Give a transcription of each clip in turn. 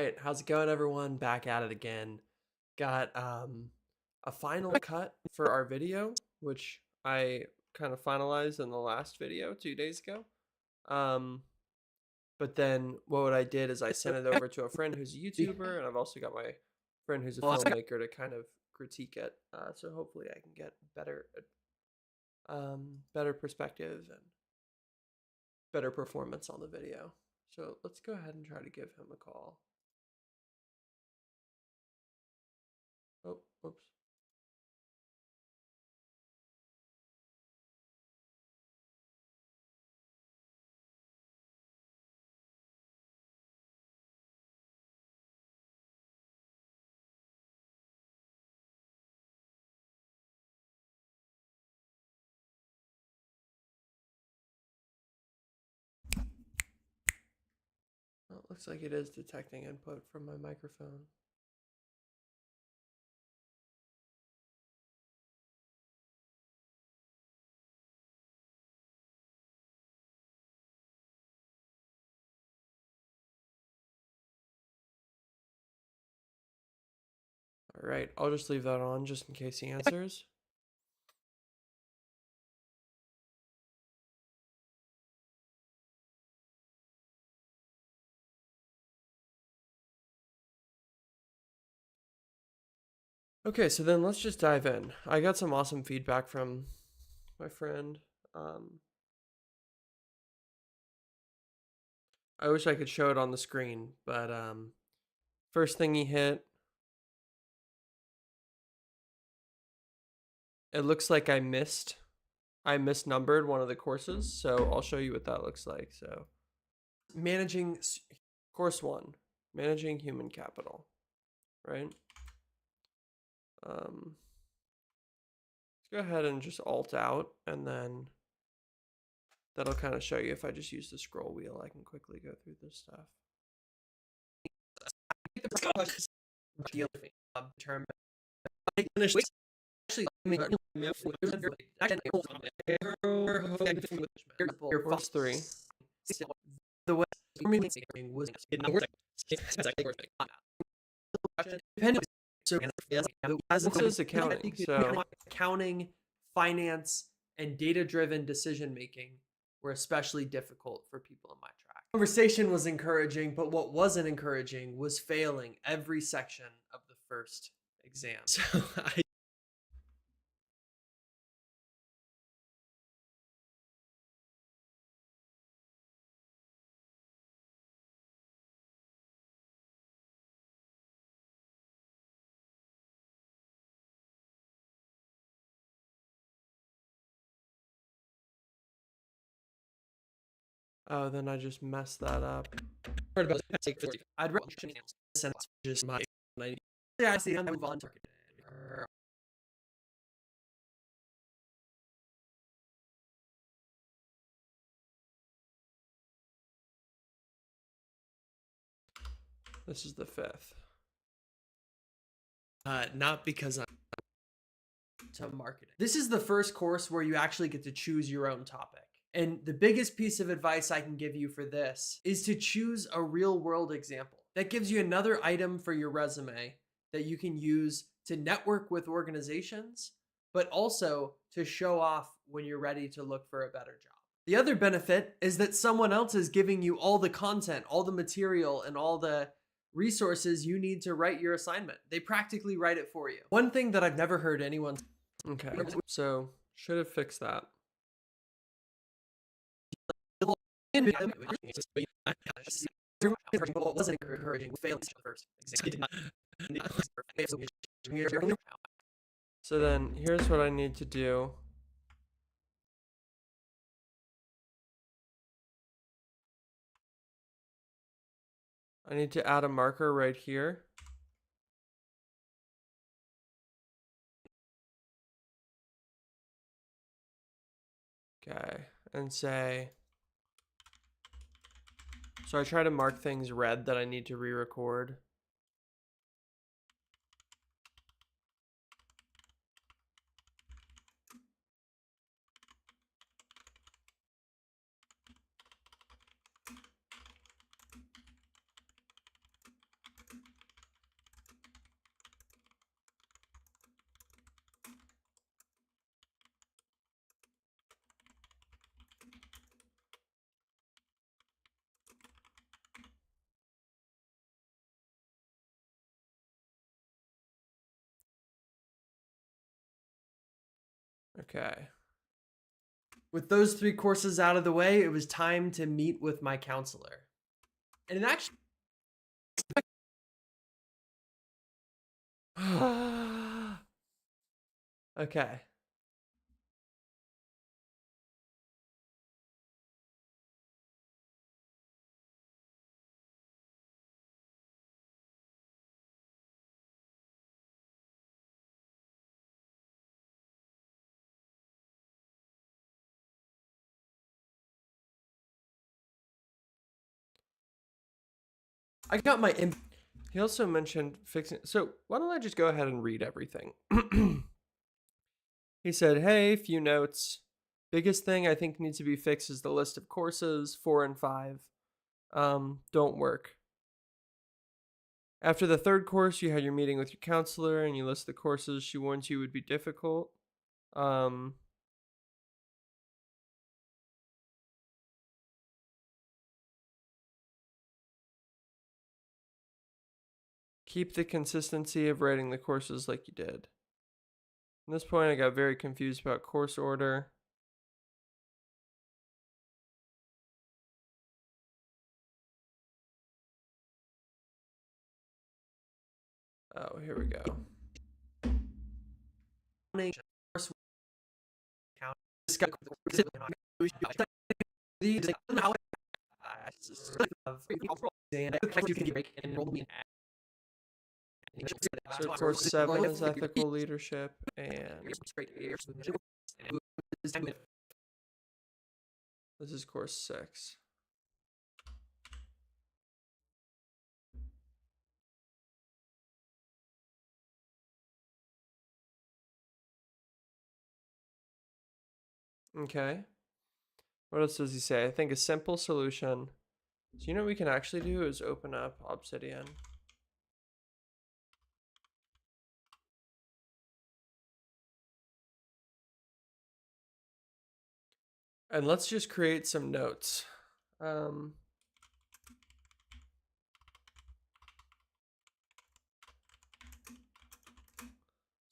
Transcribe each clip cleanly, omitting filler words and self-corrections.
right, how's it going, everyone? Back at it again. Got a final cut for our video, which I kind of finalized in the last video 2 days ago. Um, but then what I did is I sent it over to a friend who's a YouTuber, and I've also got my friend who's a filmmaker to kind of critique it. So hopefully I can get better perspective and better performance on the video. So let's go ahead and try to give him a call. Oh, whoops. Well, it looks like it is detecting input from my microphone. All right, I'll just leave that on just in case he answers. Okay, so then let's just dive in. I got some awesome feedback from my friend. I wish I could show it on the screen, but first thing he hit, it looks like I misnumbered one of the courses, so I'll show you what that looks like. So, managing course 1, managing human capital, right? Let's go ahead and just alt out, and then that'll kind of show you. If I just use the scroll wheel, I can quickly go through this stuff. Term course 3. The way was so this is accounting. So accounting, finance, and data-driven decision making were especially difficult for people in my track. Conversation was encouraging, but what wasn't encouraging was failing every section of the first exam. So oh, then I just messed that up. I'd rather just my I see I'm move on to this is the 5th. Not because I'm to marketing. This is the first course where you actually get to choose your own topic. And the biggest piece of advice I can give you for this is to choose a real world example. That gives you another item for your resume that you can use to network with organizations, but also to show off when you're ready to look for a better job. The other benefit is that someone else is giving you all the content, all the material, and all the resources you need to write your assignment. They practically write it for you. One thing that I've never heard anyone. Okay, so should have fixed that. What wasn't encouraging was failing the first exam. So then here's what I need to do. I need to add a marker right here. Okay, and say, so I try to mark things red that I need to re-record. Okay. With those 3 courses out of the way, it was time to meet with my counselor. And it actually okay. I got my he also mentioned fixing. So why don't I just go ahead and read everything? He said, "Hey, few notes. Biggest thing I think needs to be fixed is the list of courses 4 and 5. Don't work. After the 3rd course, you had your meeting with your counselor and you list the courses she warns you would be difficult. Um, keep the consistency of writing the courses like you did. At this point, I got very confused about course order. Oh, here we go. So course 7 is ethical leadership, and this is course 6. Okay. What else does he say? I think a simple solution. So you know what we can actually do is open up Obsidian. And let's just create some notes. So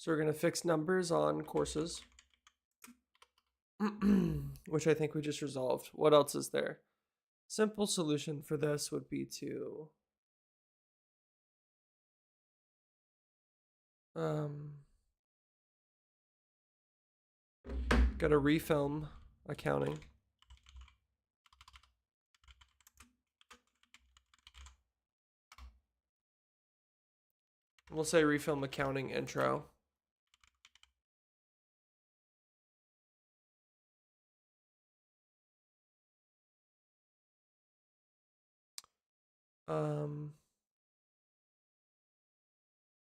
we're going to fix numbers on courses, which I think we just resolved. What else is there? Simple solution for this would be to got to refilm accounting. We'll say refilm accounting intro.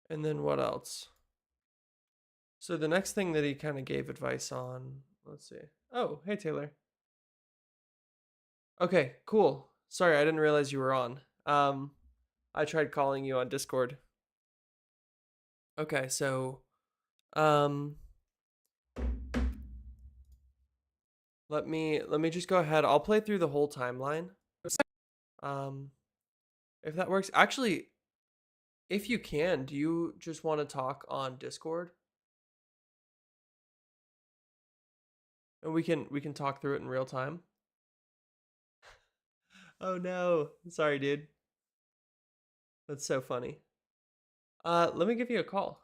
And then what else? So the next thing that he kind of gave advice on, let's see. Oh, hey Taylor. Okay, cool. Sorry, I didn't realize you were on. I tried calling you on Discord. Okay, so let me just go ahead. I'll play through the whole timeline. If that works. Actually, if you can, do you just want to talk on Discord? And we can talk through it in real time. Oh no. Sorry, dude. That's so funny. Let me give you a call.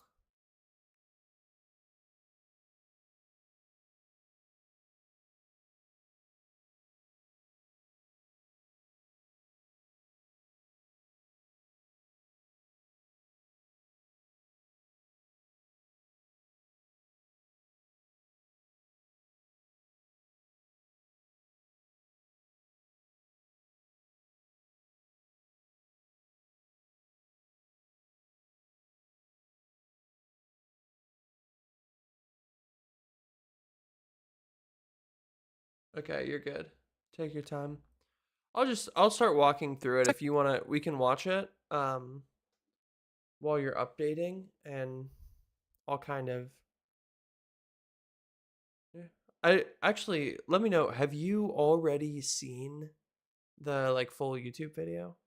Okay, you're good. Take your time. I'll start walking through it. If you wanna, we can watch it while you're updating, and I'll kind of. Yeah. I actually let me know. Have you already seen the like full YouTube video?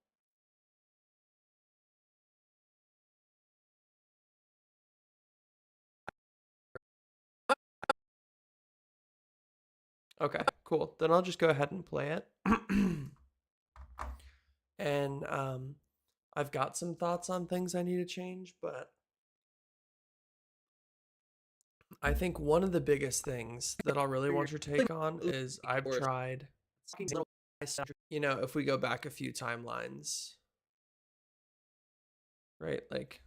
Okay, cool. Then I'll just go ahead and play it. And I've got some thoughts on things I need to change, but I think one of the biggest things that I'll really want your take on is I've tried, if we go back a few timelines, right? Like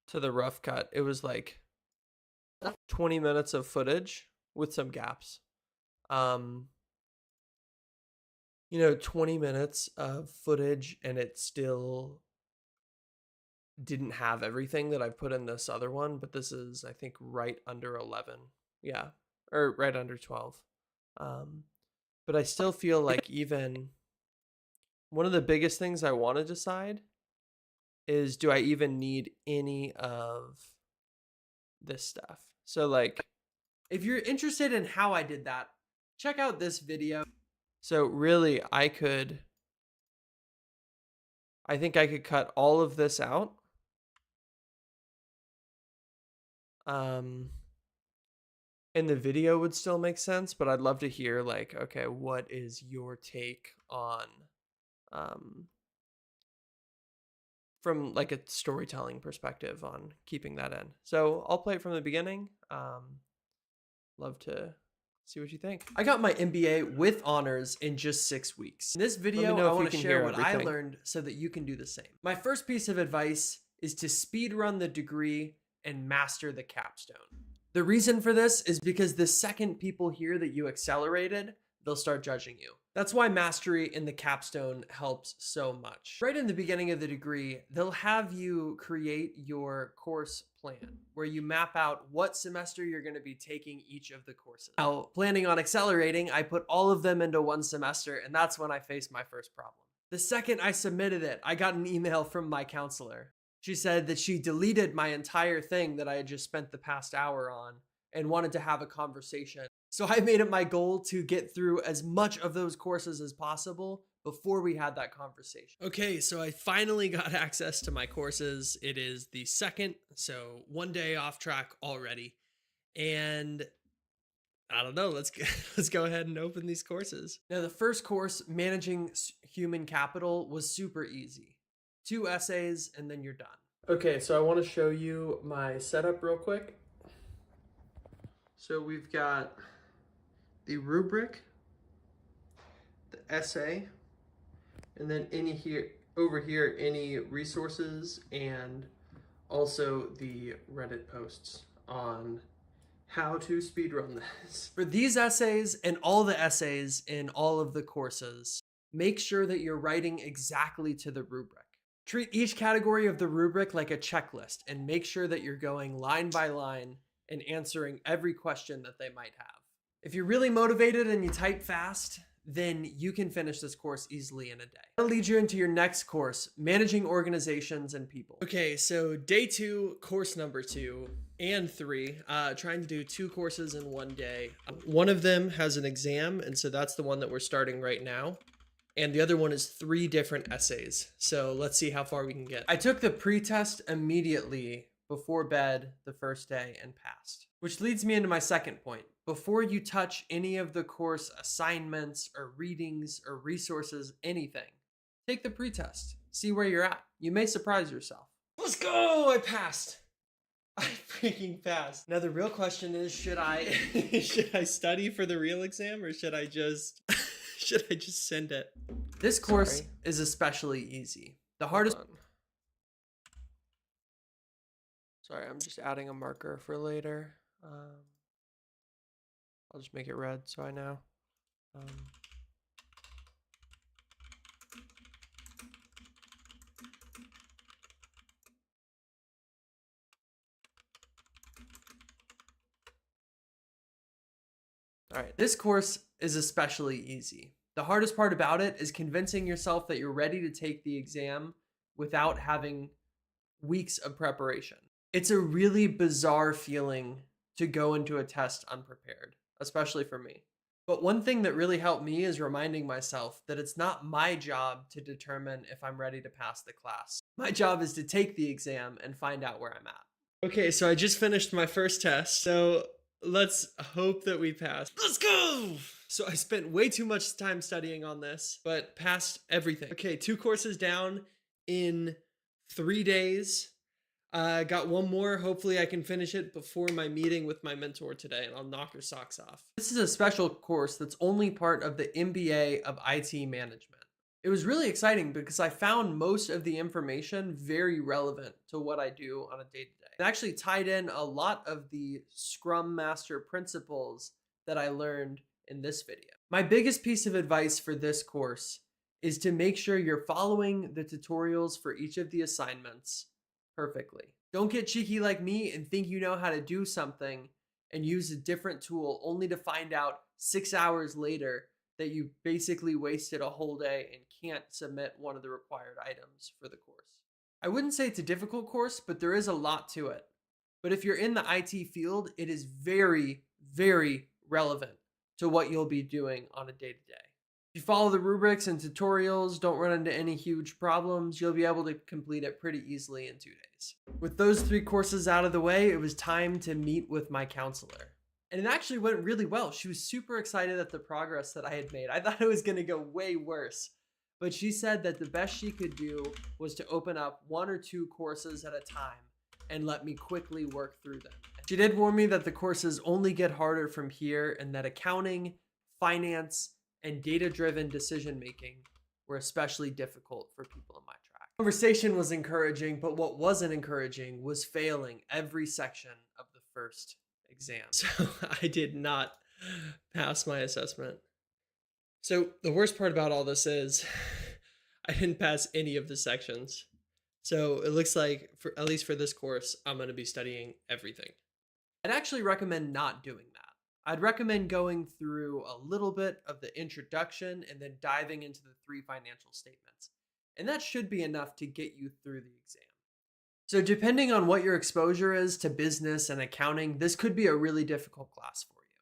to the rough cut, it was like 20 minutes of footage with some gaps. 20 minutes of footage and it still didn't have everything that I've put in this other one, but this is, I think, right under 11. Yeah, or right under 12. But I still feel like even one of the biggest things I want to decide is, do I even need any of this stuff? So like, if you're interested in how I did that, check out this video. So really, I think I could cut all of this out. And the video would still make sense, but I'd love to hear like, okay, what is your take on from like a storytelling perspective on keeping that in. So I'll play it from the beginning. Love to see what you think. I got my MBA with honors in just 6 weeks. In this video, I want to share what I learned so that you can do the same. My first piece of advice is to speed run the degree and master the capstone. The reason for this is because the second people hear that you accelerated, they'll start judging you. That's why mastery in the capstone helps so much. Right in the beginning of the degree, they'll have you create your course plan where you map out what semester you're going to be taking each of the courses. Now, planning on accelerating, I put all of them into one semester, and that's when I faced my first problem. The second I submitted it, I got an email from my counselor. She said that she deleted my entire thing that I had just spent the past hour on and wanted to have a conversation. So I made it my goal to get through as much of those courses as possible before we had that conversation. Okay, so I finally got access to my courses. It is the second, so one day off track already. And I don't know, let's go ahead and open these courses. Now the first course, Managing Human Capital, was super easy. 2 essays and then you're done. Okay, so I want to show you my setup real quick. So we've got the rubric, the essay, and then over here, any resources, and also the Reddit posts on how to speedrun this. For these essays and all the essays in all of the courses, make sure that you're writing exactly to the rubric. Treat each category of the rubric like a checklist and make sure that you're going line by line and answering every question that they might have. If you're really motivated and you type fast, then you can finish this course easily in a day. That'll lead you into your next course, Managing Organizations and People. Okay, so day 2, course number 2 and 3, trying to do 2 courses in one day. One of them has an exam, and so that's the one that we're starting right now. And the other one is 3 different essays. So let's see how far we can get. I took the pre-test immediately before bed the first day and passed. Which leads me into my second point. Before you touch any of the course assignments or readings or resources, anything, take the pre-test. See where you're at. You may surprise yourself. Let's go! I passed. I freaking passed. Now the real question is, should I study for the real exam or should I just send it? This course is especially easy. The hardest... Sorry, I'm just adding a marker for later. I'll just make it red so I know. All right, this course is especially easy. The hardest part about it is convincing yourself that you're ready to take the exam without having weeks of preparation. It's a really bizarre feeling to go into a test unprepared, especially for me. But one thing that really helped me is reminding myself that it's not my job to determine if I'm ready to pass the class. My job is to take the exam and find out where I'm at. Okay, so I just finished my first test. So Let's hope that we pass. Let's go! So I spent way too much time studying on this, but passed everything. Okay, 2 courses down in 3 days. Got one more. Hopefully I can finish it before my meeting with my mentor today, and I'll knock her socks off. This is a special course that's only part of the MBA of IT management. It was really exciting because I found most of the information very relevant to what I do on a day-to-day. It actually tied in a lot of the Scrum Master principles that I learned in this video. My biggest piece of advice for this course is to make sure you're following the tutorials for each of the assignments perfectly. Don't get cheeky like me and think you know how to do something and use a different tool only to find out 6 hours later that you basically wasted a whole day and can't submit one of the required items for the course. I wouldn't say it's a difficult course, but there is a lot to it. But if you're in the IT field, it is very, very relevant to what you'll be doing on a day-to-day. If you follow the rubrics and tutorials, don't run into any huge problems, you'll be able to complete it pretty easily in 2 days. With those 3 courses out of the way, it was time to meet with my counselor. And it actually went really well. She was super excited at the progress that I had made. I thought it was going to go way worse. But she said that the best she could do was to open up 1 or 2 courses at a time and let me quickly work through them. She did warn me that the courses only get harder from here and that accounting, finance, and data-driven decision-making were especially difficult for people in my track. Conversation was encouraging, but what wasn't encouraging was failing every section of the first exam. So I did not pass my assessment. So the worst part about all this is I didn't pass any of the sections. So it looks like, for at least for this course, I'm going to be studying everything. I'd actually recommend not doing that. I'd recommend going through a little bit of the introduction and then diving into the 3 financial statements. And that should be enough to get you through the exam. So depending on what your exposure is to business and accounting, this could be a really difficult class for you.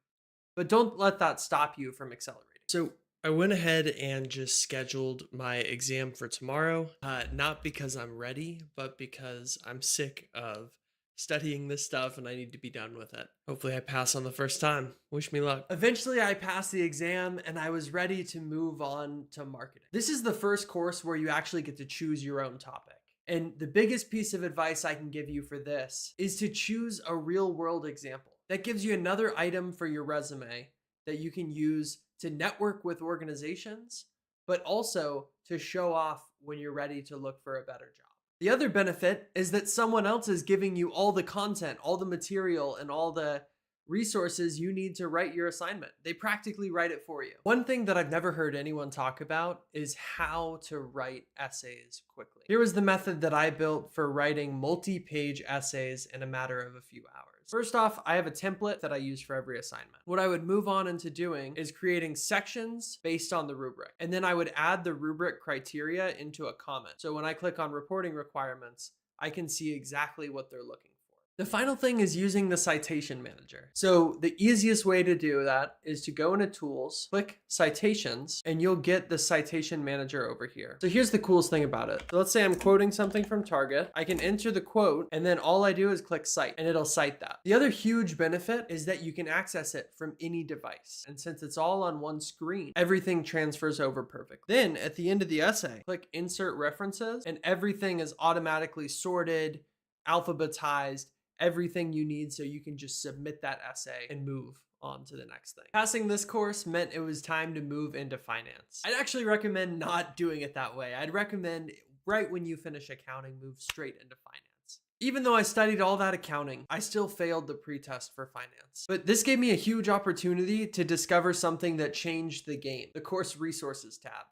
But don't let that stop you from accelerating. So I went ahead and just scheduled my exam for tomorrow, not because I'm ready, but because I'm sick of studying this stuff and I need to be done with it. Hopefully I pass on the first time. Wish me luck. Eventually I passed the exam and I was ready to move on to marketing. This is the first course where you actually get to choose your own topic. And the biggest piece of advice I can give you for this is to choose a real world example. That gives you another item for your resume that you can use to network with organizations, but also to show off when you're ready to look for a better job. The other benefit is that someone else is giving you all the content, all the material, and all the resources you need to write your assignment. They practically write it for you. One thing that I've never heard anyone talk about is how to write essays quickly. Here was the method that I built for writing multi-page essays in a matter of a few hours. First off, I have a template that I use for every assignment. What I would move on into doing is creating sections based on the rubric. And then I would add the rubric criteria into a comment. So when I click on reporting requirements, I can see exactly what they're looking for. The final thing is using the citation manager. So the easiest way to do that is to go into tools, click citations, and you'll get the citation manager over here. So here's the coolest thing about it. So let's say I'm quoting something from Target. I can enter the quote and then all I do is click cite and it'll cite that. The other huge benefit is that you can access it from any device. And since it's all on one screen, everything transfers over perfectly. Then at the end of the essay, click insert references and everything is automatically sorted, alphabetized, everything you need so you can just submit that essay and move on to the next thing. Passing this course meant it was time to move into finance. I'd actually recommend not doing it that way. I'd recommend right when you finish accounting, move straight into finance. Even though I studied all that accounting, I still failed the pretest for finance. But this gave me a huge opportunity to discover something that changed the game, the course resources tab.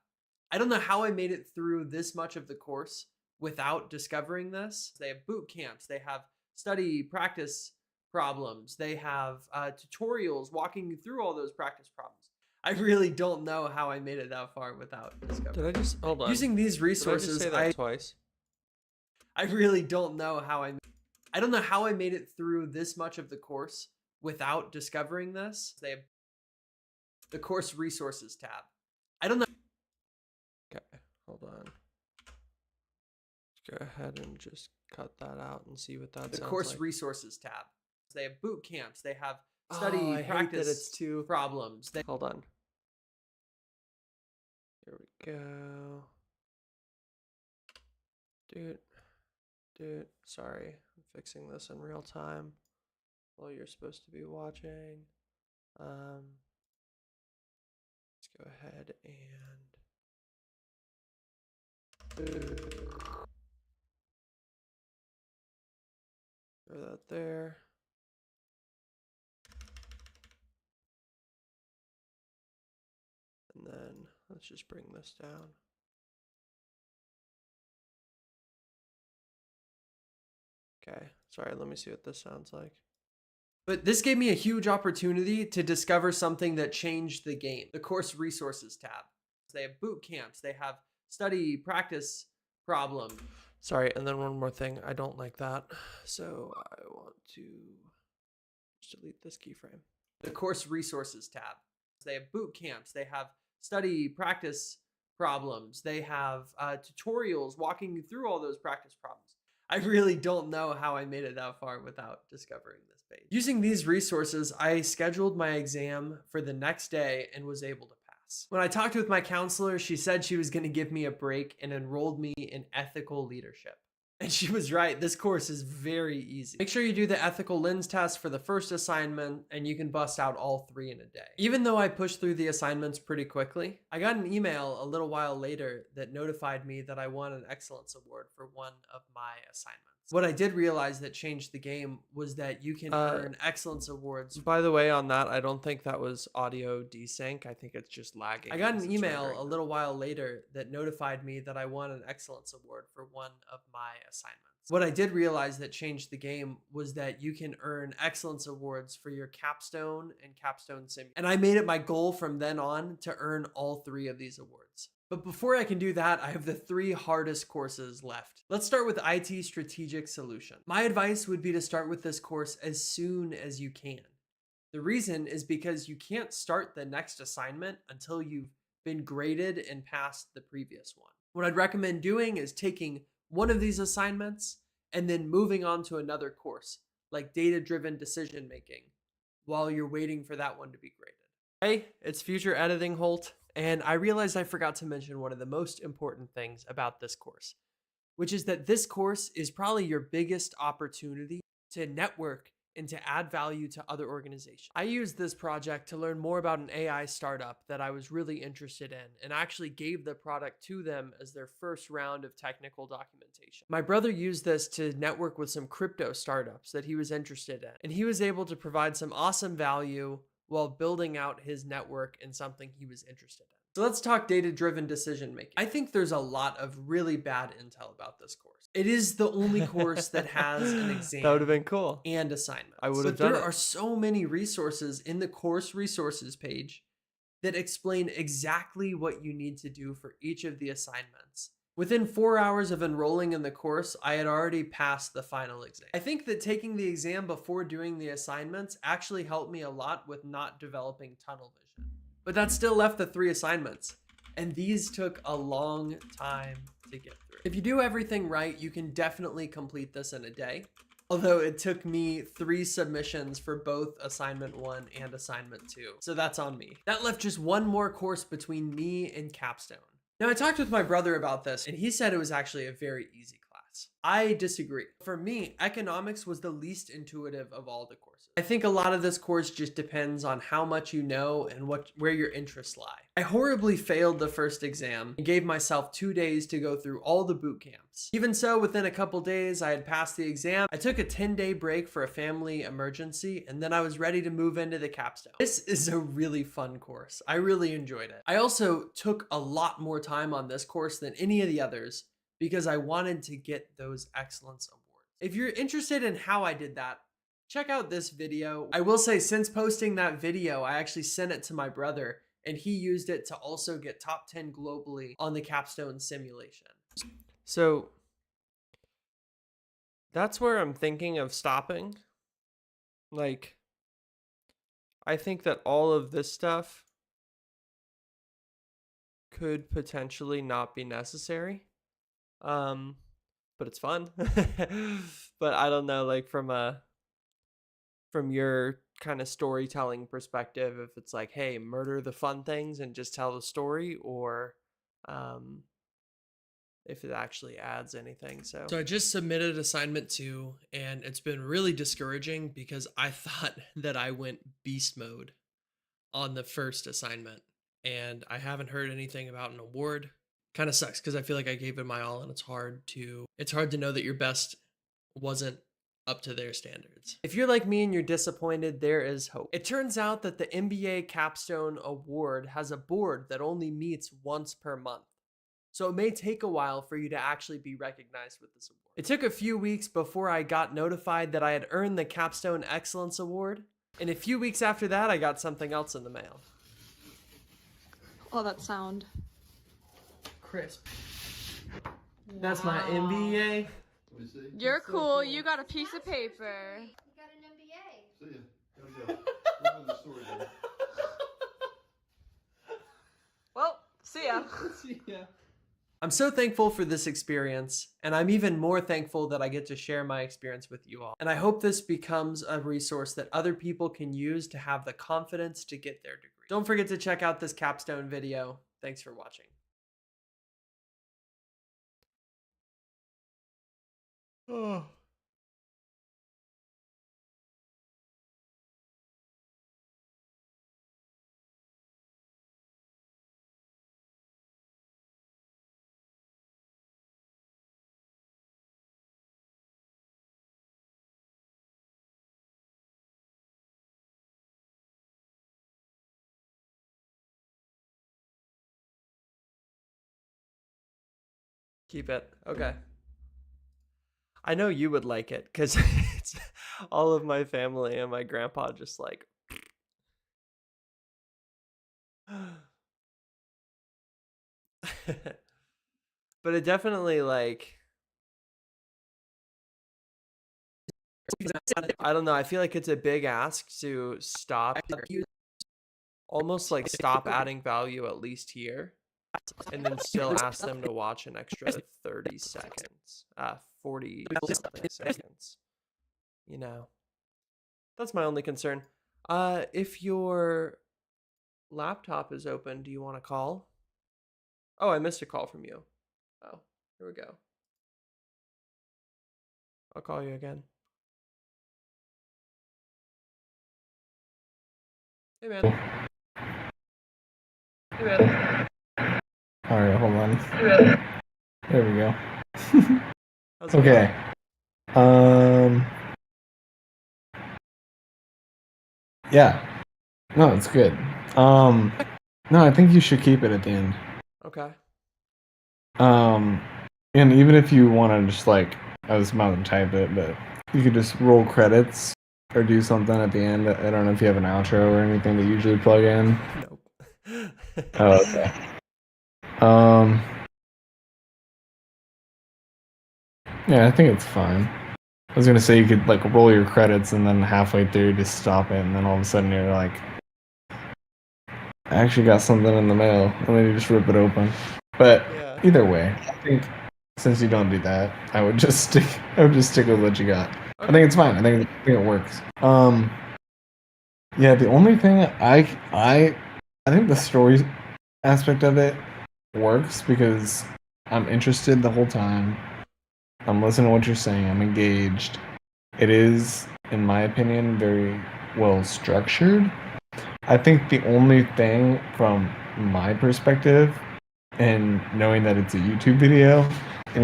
I don't know how I made it through this much of the course without discovering this. They have boot camps, they have study practice problems. They have tutorials walking you through all those practice problems. I really don't know how I made it that far without discovering. Did I just hold on? Using these resources, Did I just say that twice? I really don't know how I don't know how I made it through this much of the course without discovering this. They have the course resources tab. I don't know. Okay, hold on. Go ahead and just cut that out and see what that sounds like. The course resources tab. They have boot camps. They have study, Oh, I hate that practice it's too. problems. Hold on. Here we go. Dude, sorry. I'm fixing this in real time while you're supposed to be watching. Let's go ahead and throw that there. And then let's just bring this down. Okay, sorry, let me see what this sounds like. But this gave me a huge opportunity to discover something that changed the game. The course resources tab. They have boot camps, they have study, practice problem. Sorry, and then one more thing. I don't like that. So I want to just delete this keyframe. The course resources tab. They have boot camps, they have study, practice problems, they have tutorials walking you through all those practice problems. I really don't know how I made it that far without discovering this page. Using these resources, I scheduled my exam for the next day and was able to pass. When I talked with my counselor, she said she was going to give me a break and enrolled me in ethical leadership. And she was right. This course is very easy. Make sure you do the ethical lens test for the first assignment and you can bust out all 3 in a day. Even though I pushed through the assignments pretty quickly, I got an email a little while later that notified me that I won an excellence award for one of my assignments. What I did realize that changed the game was that you can earn excellence awards. By the way, on that, I don't think that was audio desync. I think it's just lagging. I got an email a little while later that notified me that I won an excellence award for one of my assignments. What I did realize that changed the game was that you can earn excellence awards for your capstone and capstone sim. And I made it my goal from then on to earn all 3 of these awards. But before I can do that, I have the 3 hardest courses left. Let's start with IT Strategic Solution. My advice would be to start with this course as soon as you can. The reason is because you can't start the next assignment until you've been graded and passed the previous one. What I'd recommend doing is taking one of these assignments and then moving on to another course, like data-driven decision making, while you're waiting for that one to be graded. Hey, it's Future Editing Holt, and I realized I forgot to mention one of the most important things about this course, which is that this course is probably your biggest opportunity to network and to add value to other organizations. I used this project to learn more about an AI startup that I was really interested in and actually gave the product to them as their first round of technical documentation. My brother used this to network with some crypto startups that he was interested in, and he was able to provide some awesome value while building out his network in something he was interested in. So let's talk data-driven decision making. I think there's a lot of really bad intel about this course. It is the only course that has an exam. That would have been cool. And assignments. I would have done it. There are so many resources in the course resources page that explain exactly what you need to do for each of the assignments. Within 4 hours of enrolling in the course, I had already passed the final exam. I think that taking the exam before doing the assignments actually helped me a lot with not developing tunnel vision. But that still left the 3 assignments, and these took a long time to get through. If you do everything right, you can definitely complete this in a day. Although it took me 3 submissions for both assignment 1 and assignment 2. So that's on me. That left just one more course between me and capstone. Now I talked with my brother about this and he said it was actually a very easy class. I disagree. For me, economics was the least intuitive of all the courses. I think a lot of this course just depends on how much you know and where your interests lie. I horribly failed the first exam and gave myself 2 days to go through all the boot camps. Even so, within a couple days, I had passed the exam. I took a 10-day break for a family emergency, and then I was ready to move into the capstone. This is a really fun course. I really enjoyed it. I also took a lot more time on this course than any of the others because I wanted to get those excellence awards. If you're interested in how I did that, check out this video. I will say, since posting that video, I actually sent it to my brother and he used it to also get top 10 globally on the capstone simulation. So that's where I'm thinking of stopping. Like, I think that all of this stuff could potentially not be necessary. But it's fun. But I don't know, like from your kind of storytelling perspective, if it's like, hey, murder the fun things and just tell the story, or if it actually adds anything. So I just submitted assignment 2, and it's been really discouraging because I thought that I went beast mode on the first assignment, and I haven't heard anything about an award. Kind of sucks because I feel like I gave it my all, and it's hard to know that your best wasn't up to their standards. If you're like me and you're disappointed, there is hope. It turns out that the NBA Capstone Award has a board that only meets once per month. So it may take a while for you to actually be recognized with this award. It took a few weeks before I got notified that I had earned the Capstone Excellence Award. And a few weeks after that, I got something else in the mail. Oh, that sound. Crisp. That's my NBA. You're cool. You got a piece of paper. You got an MBA. See ya. Gotta go. We're on the story now. Well, see ya. I'm so thankful for this experience, and I'm even more thankful that I get to share my experience with you all. And I hope this becomes a resource that other people can use to have the confidence to get their degree. Don't forget to check out this capstone video. Thanks for watching. oh. Keep it. Okay. I know you would like it because it's all of my family and my grandpa just like. But it definitely like. I don't know. I feel like it's a big ask to stop, almost like stop adding value at least here, and then still ask them to watch an extra 30 seconds, 40 something seconds. You know, that's my only concern. If your laptop is open, do you want to call? Oh, I missed a call from you. Oh, here we go. I'll call you again. Hey, man. Hey, man. All right, hold on. Hey, man. There we go. How's it Okay. Yeah. No, it's good. No, I think you should keep it at the end. going? Okay. And even if you want to just like, I was about to type it, but you could just roll credits or do something at the end. I don't know if you have an outro or anything that you usually plug in. Nope. Oh, okay. Yeah, I think it's fine. I was gonna say you could like roll your credits and then halfway through just stop it, and then all of a sudden you're like, I actually got something in the mail, and then you just rip it open. But Yeah. either way, I think since you don't do that, I would just stick with what you got. I think it's fine. I think it works. Yeah, the only thing I think the story aspect of it works because I'm interested the whole time. I'm listening to what you're saying. I'm engaged. It is, in my opinion, very well structured. I think the only thing from my perspective, and knowing that it's a YouTube video, and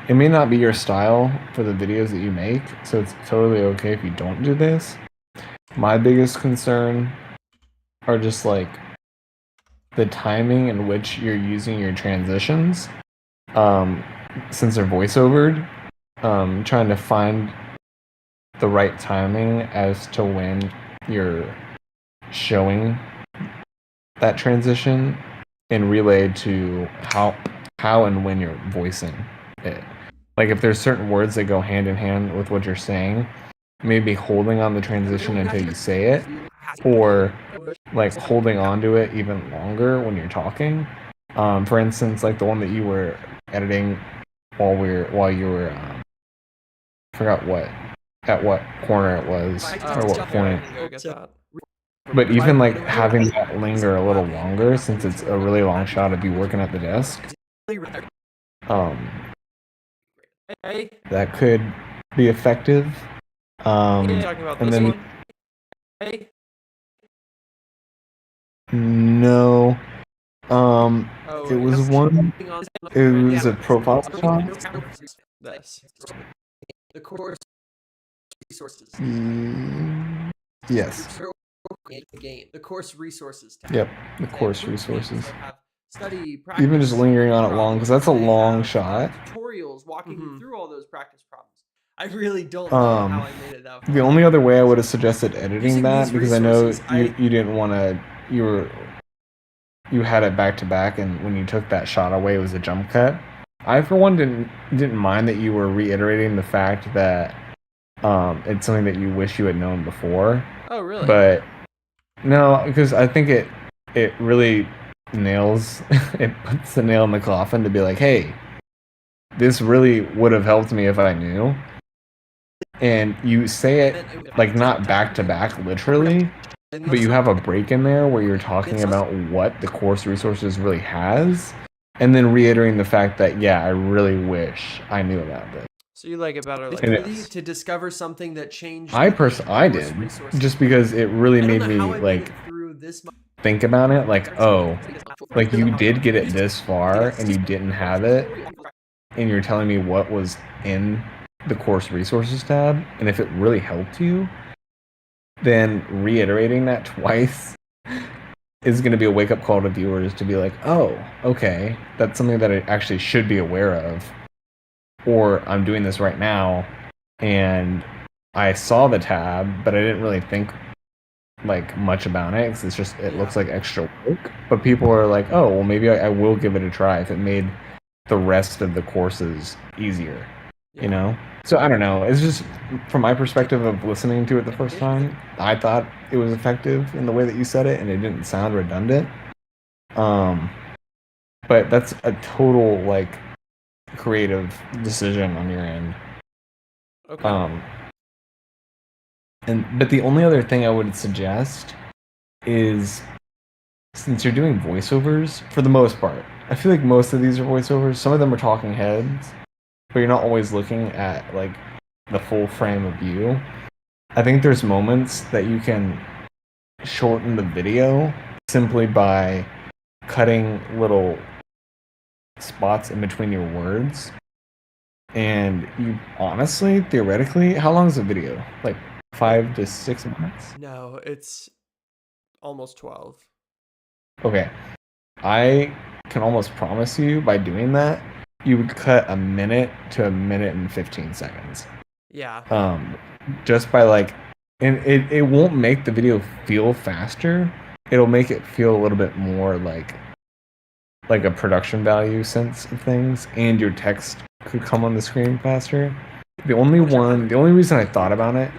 it may not be your style for the videos that you make, so it's totally okay if you don't do this. My biggest concern are just like the timing in which you're using your transitions. Since they're voiceovered, trying to find the right timing as to when you're showing that transition and relayed to how and when you're voicing it. Like if there's certain words that go hand in hand with what you're saying, maybe holding on the transition until you say it, or like holding on to it even longer when you're talking. For instance, like the one that you were editing while you were I forgot what at what corner it was or what point. I get that. But even like having that linger a little longer, since it's a really long shot of you working at the desk, Hey, that could be effective. you talking about and this then one? Hey, no, oh, it was wait. one. It was Yeah. a profile shot. This. The course resources. Yes. The game. The course resources tab. Yep. The They have course boot camps, resources. they have study Even just practice lingering on it long, because that's a problems, they long have, shot. tutorials walking you Mhm. through all those practice problems. I really don't know how I made it that far. The only other way I would have suggested editing Using that, these because I know resources, you didn't want to, you had it back to back, and when you took that shot away, it was a jump cut. I, for one, didn't mind that you were reiterating the fact that it's something that you wish you had known before. Oh, really? But no, because I think it really nails it puts the nail in the coffin to be like, hey, this really would have helped me if I knew. And you say it like not back to back literally, but you have a break in there where you're talking about what the course resources really has, and then reiterating the fact that, yeah, I really wish I knew about this. So you like it better like And Ability this? to discover something that changed. I the did, course resources. just because it really I don't made know me how I made like it through this much. think about it, like, oh, like you did get it this far and you didn't have it, and you're telling me what was in the course resources tab, and if it really helped you, then reiterating that twice is going to be a wake-up call to viewers to be like, oh, okay, that's something that I actually should be aware of, or I'm doing this right now and I saw the tab but I didn't really think like much about it because it's just, it looks like extra work, but people are like, oh, well, maybe I will give it a try if it made the rest of the courses easier, you know? So I don't know, it's just from my perspective of listening to it the first time, I thought it was effective in the way that you said it and it didn't sound redundant. But that's a total like creative decision on your end. Okay. But the only other thing I would suggest is, since you're doing voiceovers for the most part, I feel like most of these are voiceovers. Some of them are talking heads, but you're not always looking at like the full frame of view. I think there's moments that you can shorten the video simply by cutting little spots in between your words. And you honestly, theoretically, how long is a video? Like 5 to 6 minutes? No, it's almost 12. Okay. I can almost promise you by doing that, you would cut a minute to a minute and 15 seconds. Yeah. Just by like, and it won't make the video feel faster. It'll make it feel a little bit more like a production value sense of things, and your text could come on the screen faster. The only reason I thought about it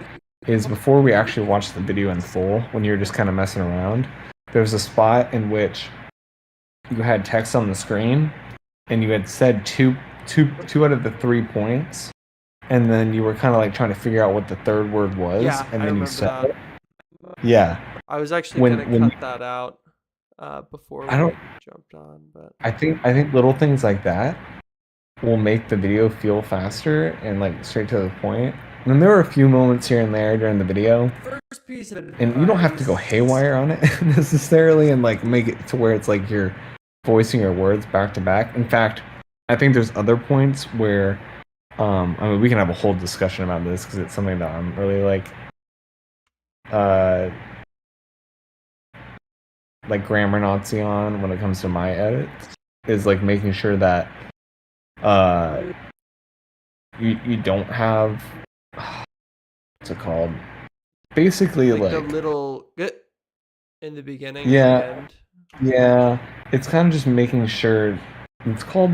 is before we actually watched the video in full, when you were just kind of messing around, there was a spot in which you had text on the screen and you had said two out of the 3 points, and then you were kind of like trying to figure out what the third word was, Yeah, and I then you remember said that. it. Yeah. I was actually When- gonna when- cut that out before we I don't- jumped on, but I think little things like that will make the video feel faster and like straight to the point. And then there are a few moments here and there during the video, First piece of and you don't have to go haywire on it necessarily and like make it to where it's like you're voicing your words back to back. In fact, I think there's other points where I mean, we can have a whole discussion about this because it's something that I'm really like grammar Nazi on when it comes to my edits, is like making sure that you don't have, what's it called? Basically like like the little in the beginning. Yeah. And yeah, it's kind of just making sure it's called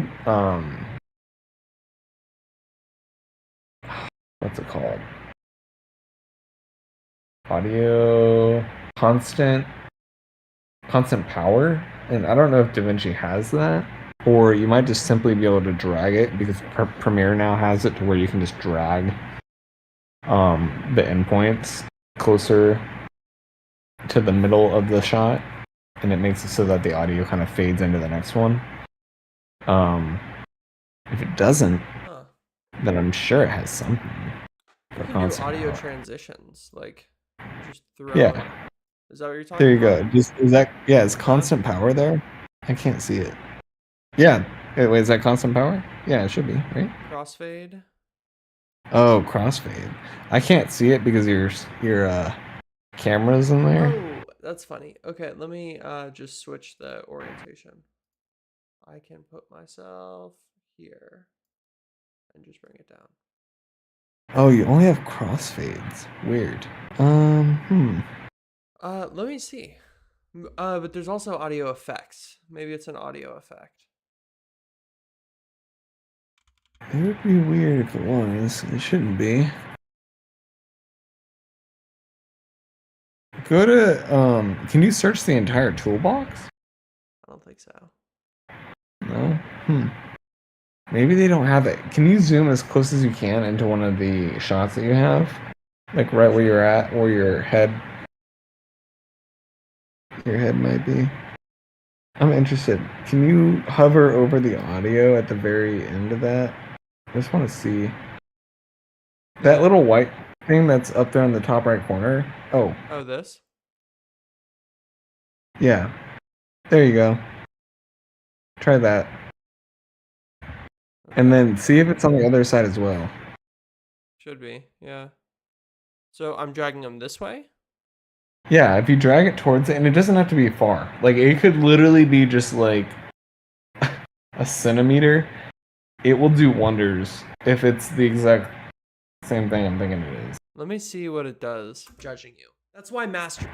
what's it called? Audio constant power, and I don't know if DaVinci has that, or you might just simply be able to drag it because Premiere now has it to where you can just drag the endpoints closer to the middle of the shot, and it makes it so that the audio kind of fades into the next one. If it doesn't, Huh. then I'm sure it has something. You for can do constant audio power. transitions, like just throw Yeah. it. Is that what you're talking There you about? go. Is that is constant power there? I can't see it. Yeah. Wait, is that constant power? Yeah, it should be, right? Crossfade. Oh, crossfade. I can't see it because your camera's in there. Oh, that's funny. Okay, let me just switch the orientation. I can put myself here and just bring it down. Oh, you only have crossfades. Weird. Let me see. But there's also audio effects. Maybe it's an audio effect. It would be weird if it was. It shouldn't be. Go to can you search the entire toolbox? I don't think so. No? Maybe they don't have it. Can you zoom as close as you can into one of the shots that you have? Like right where you're at, where your head might be. I'm interested. Can you hover over the audio at the very end of that? I just want to see. That little white thing that's up there in the top right corner. Oh, Oh, this? yeah. There you go. Try that. And Okay. then see if it's on the other side as well. Should be, yeah. So I'm dragging them this way? Yeah, if you drag it towards it, and it doesn't have to be far. Like, it could literally be just like a centimeter. It will do wonders if it's the exact same thing I'm thinking it is. Let me see what it does. Judging you. That's why mastery.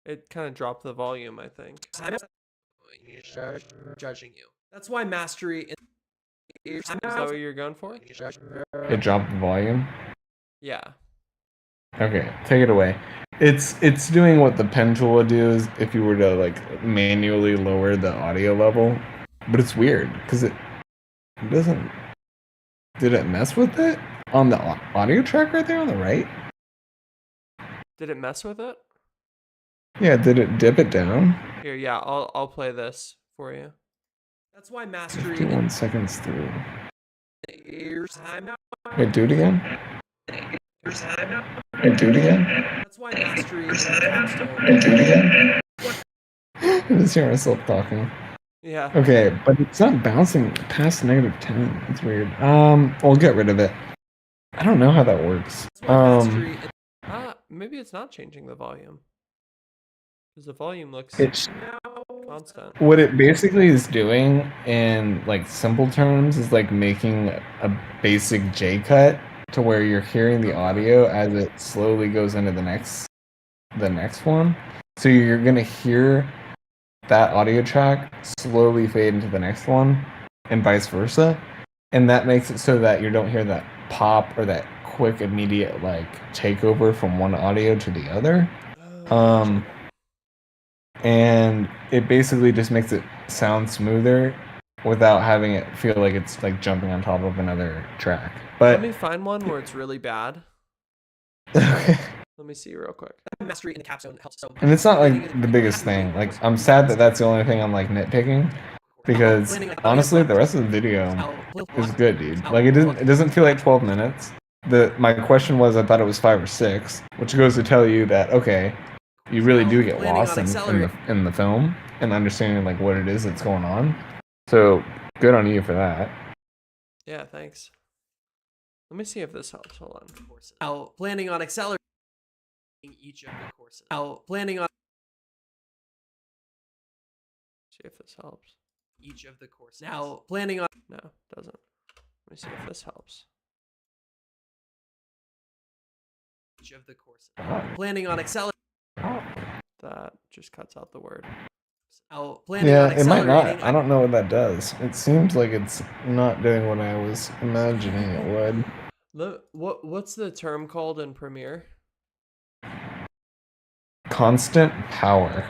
It kind of dropped the volume, I think. Judging you. That's why mastery. Is that what you're going for? It dropped the volume. Yeah. Okay, take it away. It's doing what the pen tool would do is if you were to like manually lower the audio level, but it's weird because it doesn't. Did it mess with it on the audio track right there on the right? Did it mess with it? Yeah, did it dip it down? Here, yeah, I'll play this for you. That's why mastery. 51 seconds through. Wait, do it again. Wait, do it again. That's why mastery is the capstone. Wait, do it again. I just hear myself talking. Yeah. Okay, but it's not bouncing past -10. It's weird. We'll get rid of it. I don't know how that works. That's why mastery. Maybe it's not changing the volume. Because the volume looks It's constant. what it basically is doing in like simple terms is like making a basic J cut to where you're hearing the audio as it slowly goes into the next one. So you're gonna hear that audio track slowly fade into the next one, and vice versa. And that makes it so that you don't hear that pop or that quick immediate like takeover from one audio to the other. And it basically just makes it sound smoother without having it feel like it's like jumping on top of another track. But Let me find one where it's really bad. okay. Let me see real quick. Mastery in the capstone helps so much. And it's not like the biggest thing. Like I'm sad that that's the only thing I'm like nitpicking because honestly the rest of the video is good, dude. Like it doesn't feel like 12 minutes. My question was I thought it was 5 or 6, which goes to tell you that okay, you really do get lost in the film and understanding like what it is that's going on. So good on you for that. Yeah, thanks. Let me see if this helps. Hold on. Now, planning on accelerating each of the courses. Now, planning on See if this helps. each of the courses. Now, planning on No, it doesn't. Let me see if this helps. each of the courses. Planning on accelerating. That just cuts out the word. Now, planning on Yeah, it might accelerating. not. I don't know what that does. It seems like it's not doing what I was imagining it would. What's the term called in Premiere? Constant power.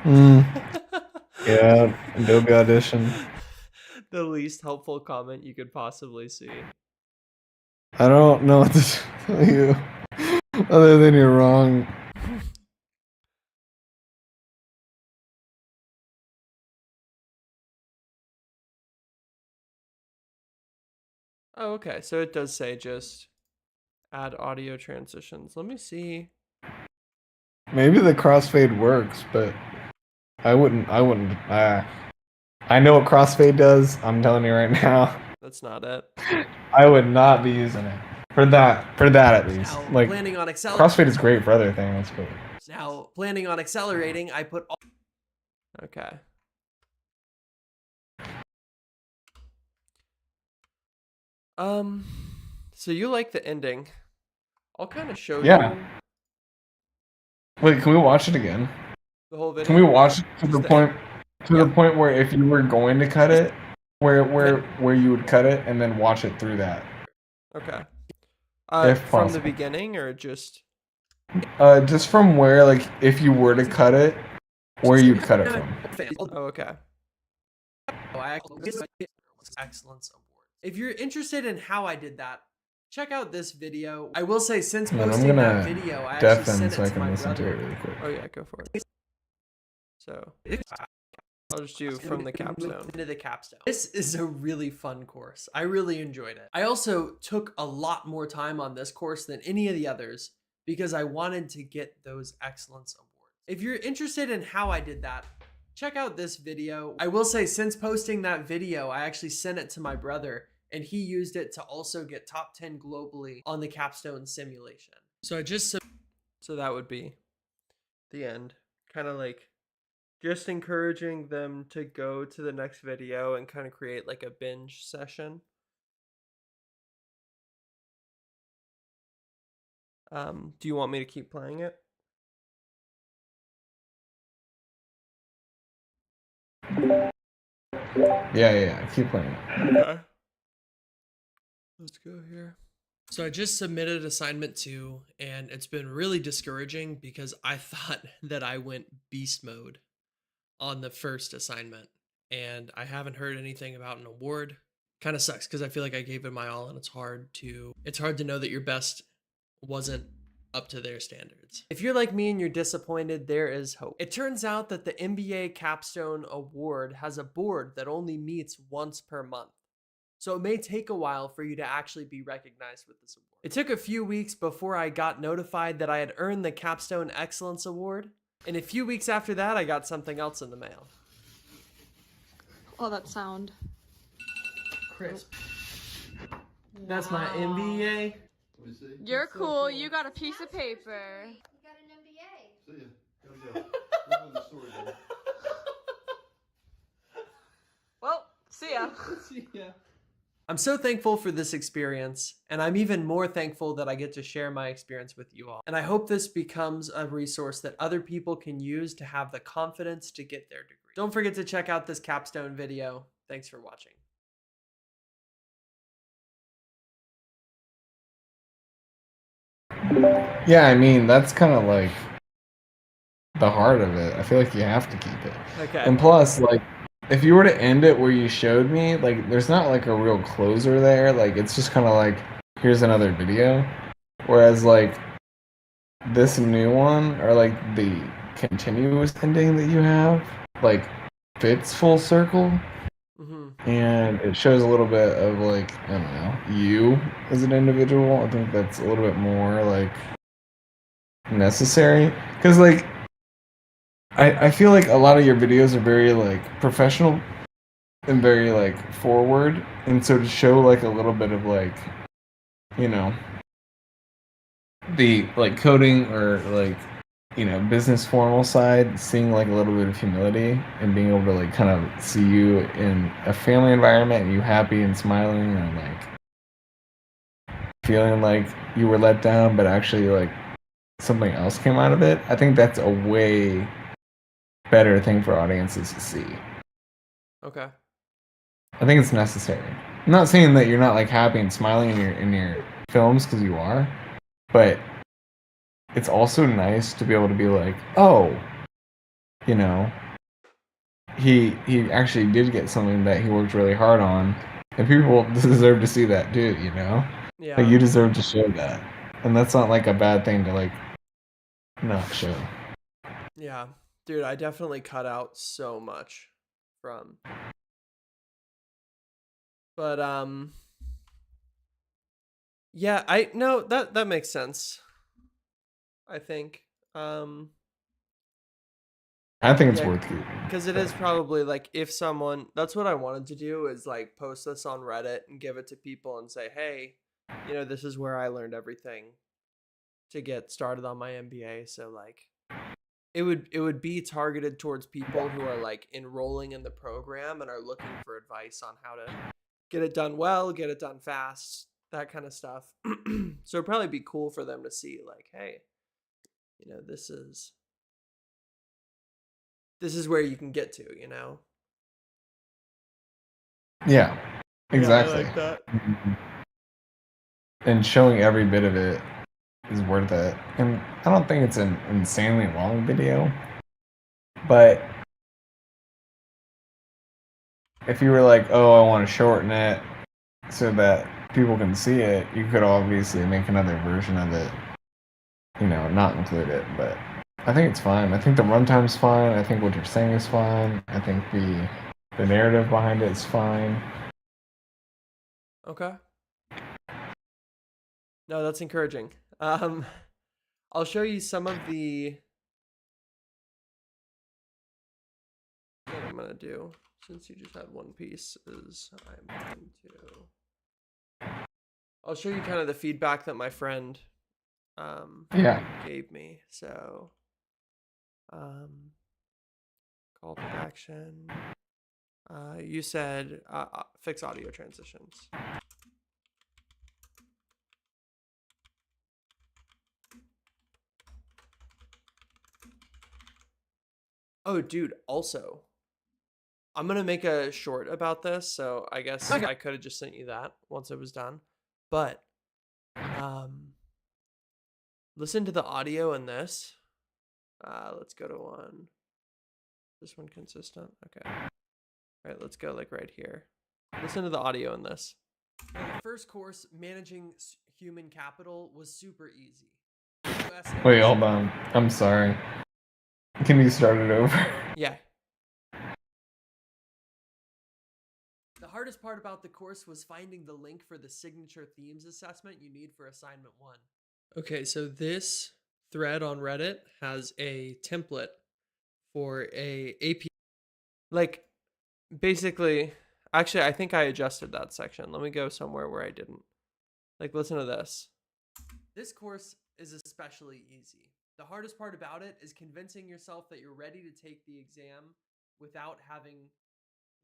Yeah, Adobe Audition. The least helpful comment you could possibly see. I don't know what to tell you other than you're wrong. Oh, okay. So it does say just add audio transitions. Let me see. Maybe the crossfade works, but I wouldn't. I know what crossfade does. I'm telling you right now. That's not it. I would not be using it for that. For that at least. Now, Like planning on accelerating. crossfade is great for other things, but Now, planning on accelerating, I put all Okay. So you like the ending. I'll kind of show Yeah. you wait. Can we watch it again? the whole video. Can we watch it to the Just point? To the yeah. point where if you were going to cut it, where you would cut it and then watch it through that. Okay. If From the possible. beginning or just Just from where, like, if you were to cut it, where you'd cut it from. Oh, okay. Excellence Award. If you're interested in how I did that, check out this video. I will say, since Man, I'm posting that gonna video, I actually deafen sent so it I to can my listen to brother. it really quick. Oh yeah, go for it. So I'll just do from the capstone. Into the capstone. This is a really fun course. I really enjoyed it. I also took a lot more time on this course than any of the others because I wanted to get those excellence awards. If you're interested in how I did that, check out this video. I will say, since posting that video, I actually sent it to my brother and he used it to also get top 10 globally on the capstone simulation. So So that would be the end. Kind of like just encouraging them to go to the next video and kind of create like a binge session. Do you want me to keep playing it? Yeah. Keep playing. Okay. Let's go here. So I just submitted assignment 2 and it's been really discouraging because I thought that I went beast mode on the first assignment and I haven't heard anything about an award. Kind of sucks because I feel like I gave it my all and it's hard to know that your best wasn't up to their standards. If you're like me and you're disappointed, there is hope. It turns out that the MBA Capstone Award has a board that only meets once per month. So it may take a while for you to actually be recognized with this award. It took a few weeks before I got notified that I had earned the Capstone Excellence Award. And a few weeks after that, I got something else in the mail. Oh, that sound. Crisp. That's my MBA. Let me see. You're cool. You got a piece of paper. You got an MBA. See ya. Gotta go. Look at the story, man. Well, see ya. I'm so thankful for this experience, and I'm even more thankful that I get to share my experience with you all. And I hope this becomes a resource that other people can use to have the confidence to get their degree. Don't forget to check out this capstone video. Thanks for watching. Yeah, I mean that's kind of like the heart of it. I feel like you have to keep it. Okay. And plus, like, if you were to end it where you showed me, like, there's not like a real closer there. Like, it's just kind of like, here's another video. Whereas, like, this new one, or like the continuous ending that you have, like, fits full circle. And it shows a little bit of, like, I don't know, you as an individual. I think that's a little bit more, like, necessary. Because, like, I feel like a lot of your videos are very, like, professional and very, like, forward. And so to show, like, a little bit of, like, you know, the, like, coding or, like, you know, business formal side, seeing, like, a little bit of humility and being able to, like, kind of see you in a family environment and you happy and smiling and, like, feeling like you were let down, but actually, like, something else came out of it. I think that's a way better thing for audiences to see. Okay. I think it's necessary. I'm not saying that you're not, like, happy and smiling in your films, because you are, but it's also nice to be able to be like, oh, you know, he actually did get something that he worked really hard on, and people deserve to see that too, you know. Yeah. Like you deserve to show that, and that's not like a bad thing to like not show. Yeah. Dude, I definitely cut out so much from. But yeah, I no, that makes sense. I think. I think it's Yeah, worth keeping. because it is probably like if someone, that's what I wanted to do, is like post this on Reddit and give it to people and say, hey, you know, this is where I learned everything to get started on my MBA. So like it would be targeted towards people who are like enrolling in the program and are looking for advice on how to get it done well, get it done fast, that kind of stuff. So it'd probably be cool for them to see like, hey, you know, this is where you can get to, you know. Yeah, exactly. Yeah, I like that. Mhm. And showing every bit of it is worth it. And I don't think it's an insanely long video, but if you were like, oh, I want to shorten it so that people can see it, you could obviously make another version of it, you know, not include it. But I think it's fine. I think the runtime's fine. I think what you're saying is fine. I think the narrative behind it is fine. Okay. No, that's encouraging. I'll show you some of the what I'm gonna do since you just had one piece is I'll show you kind of the feedback that my friend Yeah. gave me. So call to action. You said fix audio transitions. Oh, dude, also, I'm going to make a short about this, so I guess I could have just sent you that once it was done. But listen to the audio in this. Let's go to one. This one consistent? Okay. All right, let's go like right here. Listen to the audio in this. Now, the first course, managing human capital, was super easy. Wait, hold on. I'm sorry. Can you start it over? Yeah. The hardest part about the course was finding the link for the signature themes assessment you need for assignment 1. Okay, so this thread on Reddit has a template for a AP. Like, basically, actually, I think I adjusted that section. Let me go somewhere where I didn't. Like, listen to this. This course is especially easy. The hardest part about it is convincing yourself that you're ready to take the exam without having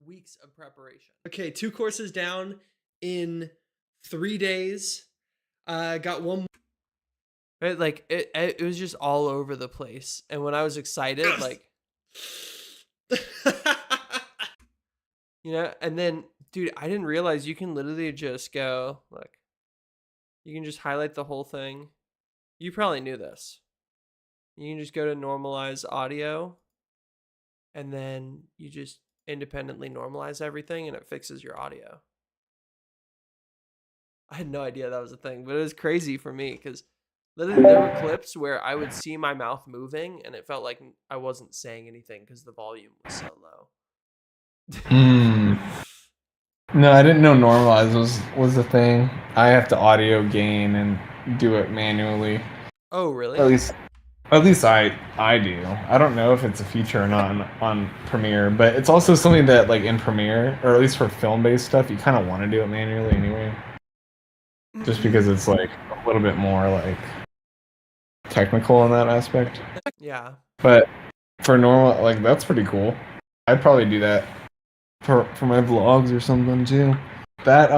weeks of preparation. Okay, 2 courses down in 3 days. Got one. Right, like it was just all over the place, and when I was excited, like, you know, and then, dude, I didn't realize you can literally just go like, you can just highlight the whole thing. You probably knew this. You can just go to normalize audio, and then you just independently normalize everything, and it fixes your audio. I had no idea that was a thing, but it was crazy for me because literally there were clips where I would see my mouth moving, and it felt like I wasn't saying anything because the volume was so low. No, I didn't know normalize was a thing. I have to audio gain and do it manually. Oh, really? At least I do. I don't know if it's a feature or not on Premiere, but it's also something that like in Premiere, or at least for film-based stuff, you kind of want to do it manually anyway. Just because it's like a little bit more like technical in that aspect. Yeah. But for normal, like that's pretty cool. I'd probably do that for my vlogs or something too. That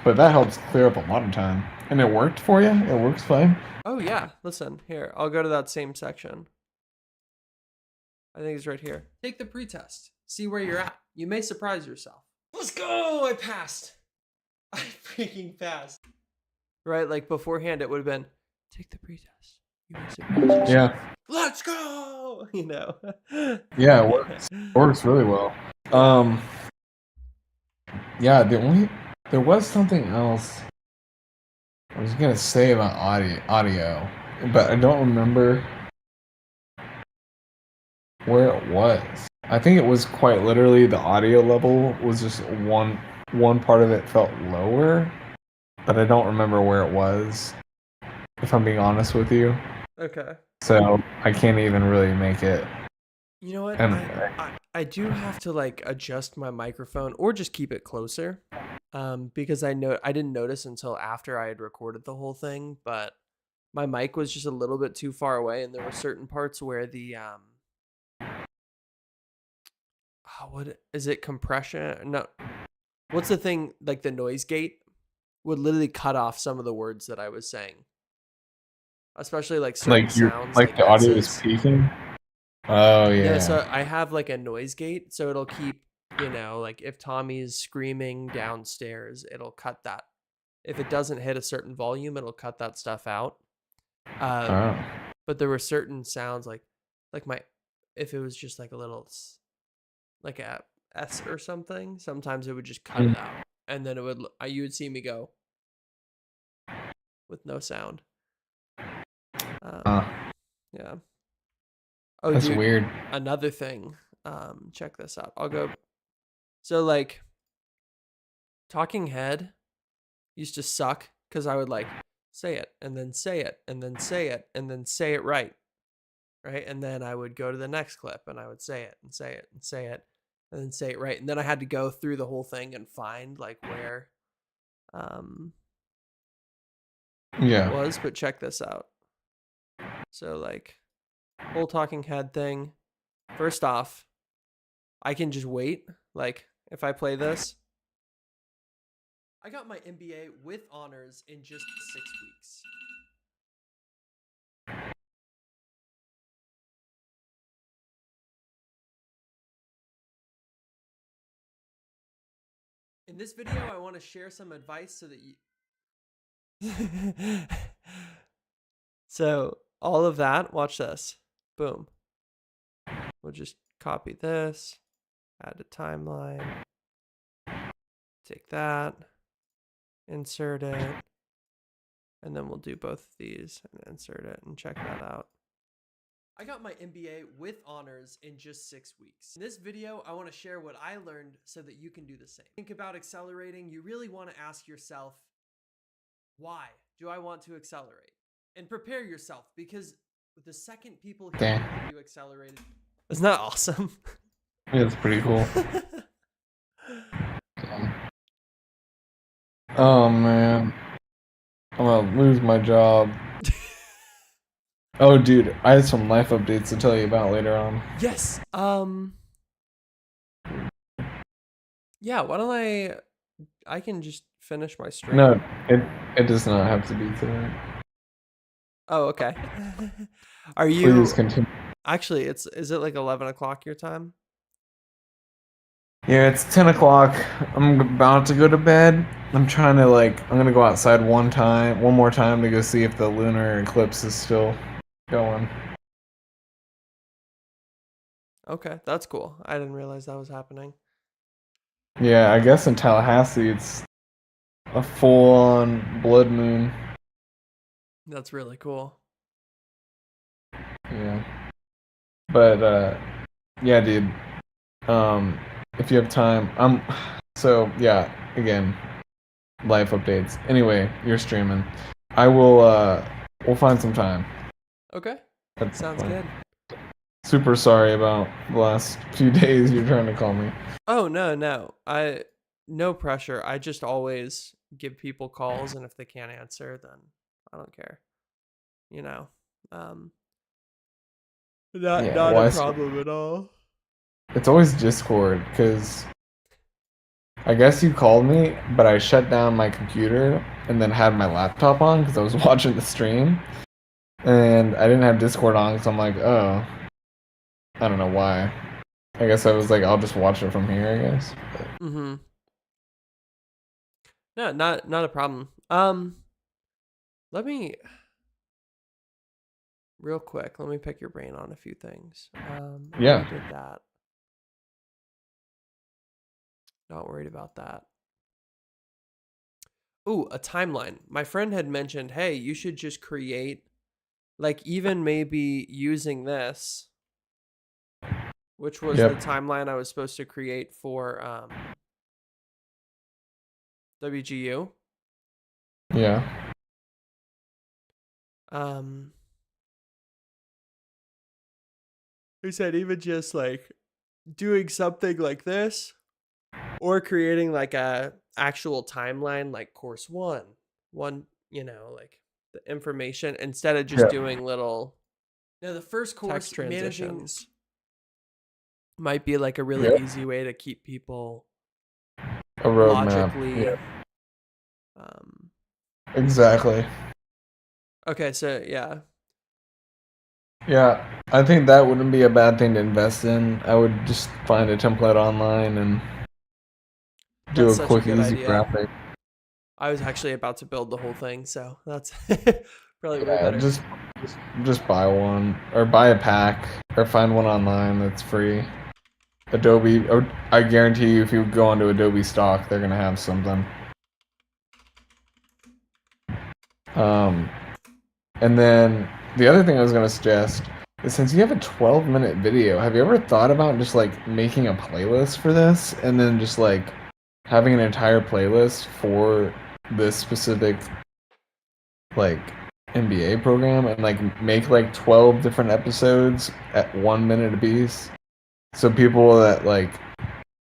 but that helps clear up a lot of time. And it worked for you? It works fine? Oh, yeah. Listen, here. I'll go to that same section. I think it's right here. Take the pretest. See where you're at. You may surprise yourself. Let's go! I passed. I freaking passed. Right? Like beforehand, it would have been, take the pretest. Yeah. Let's go. You know. Yeah, it works. It works really well. Yeah, there was something else I was gonna say about audio, but I don't remember where it was. I think it was quite literally the audio level was just one part of it felt lower, but I don't remember where it was, if I'm being honest with you. Okay. So I can't even really make it. You know what? And I do have to like adjust my microphone or just keep it closer. Because I didn't notice until after I had recorded the whole thing, but my mic was just a little bit too far away, and there were certain parts where the what is it, compression? No, what's the thing, like the noise gate would literally cut off some of the words that I was saying, especially like certain like you're sounds like the audio is S's. peaking. Oh Yeah, yeah. so I have like a noise gate, so it'll keep, like if Tommy's screaming downstairs, it'll cut that. If it doesn't hit a certain volume, it'll cut that stuff out. Oh. But there were certain sounds like my, if it was just like a little like a S or something, sometimes it would just cut it out, and then you would see me go with no sound. Yeah. Oh, That's dude, weird. another thing. Check this out. I'll go. So like, Talking Head used to suck because I would like say it and then say it and then say it and then say it right. And then I would go to the next clip and I would say it and say it and say it and then say it right. And then I had to go through the whole thing and find like where Yeah. it was. But check this out. So like, whole Talking Head thing. First off, I can just wait. Like if I play this, I got my MBA with honors in just 6 weeks. In this video, I want to share some advice so that you... So all of that, watch this. Boom. We'll just copy this, add a timeline, take that, insert it, and then we'll do both of these and insert it and check that out. I got my MBA with honors in just 6 weeks. In this video, I want to share what I learned so that you can do the same. Think about accelerating. You really want to ask yourself, why do I want to accelerate? And prepare yourself, because the second people hear that you accelerated, isn't that awesome? Yeah, it's pretty cool. Oh man, I'm gonna lose my job. Oh dude, I have some life updates to tell you about later on. Yes. Yeah, why don't I can just finish my stream. No, it does not have to be today. Oh, okay. Are you Please continue. actually, is it like 11 o'clock your time? Yeah, it's 10 o'clock. I'm about to go to bed. I'm trying to I'm gonna go outside one more time to go see if the lunar eclipse is still going. Okay, that's cool. I didn't realize that was happening. Yeah, I guess in Tallahassee it's a full-on blood moon. That's really cool. Yeah. But yeah, dude. If you have time, so yeah, again, life updates. Anyway, you're streaming. I will we'll find some time. Okay. That's Sounds fine. good. Super sorry about the last few days you're trying to call me. Oh, no. No pressure. I just always give people calls, and if they can't answer, then I don't care. Not a problem at all. It's always Discord, because I guess you called me, but I shut down my computer and then had my laptop on because I was watching the stream, and I didn't have Discord on, so I'm like, oh, I don't know why. I guess I was like, I'll just watch it from here, I guess. Mm-hmm. No, not a problem. Let me real quick, let me pick your brain on a few things. Yeah. We did that. Not worried about that. Ooh, a timeline. My friend had mentioned, hey, you should just create, like, even maybe using this, which was Yep. the timeline I was supposed to create for WGU. Yeah. He said even just like doing something like this or creating like a actual timeline, like course one, like the information instead of just Yeah. doing little Now, the first course, text managing transitions might be like a really Yep. easy way to keep people A roadmap. logically. Yeah. Exactly. Okay, so yeah. Yeah, I think that wouldn't be a bad thing to invest in. I would just find a template online and do That's a such a quick, good easy idea. graphic. I was actually about to build the whole thing, so that's probably way Yeah, better. just buy one or buy a pack or find one online that's free. Adobe, or I guarantee you, if you go onto Adobe stock, they're gonna have something. And then the other thing I was gonna suggest is since you have a 12-minute video, have you ever thought about just like making a playlist for this and then just like having an entire playlist for this specific like MBA program and like make like 12 different episodes at 1 minute apiece, so people that like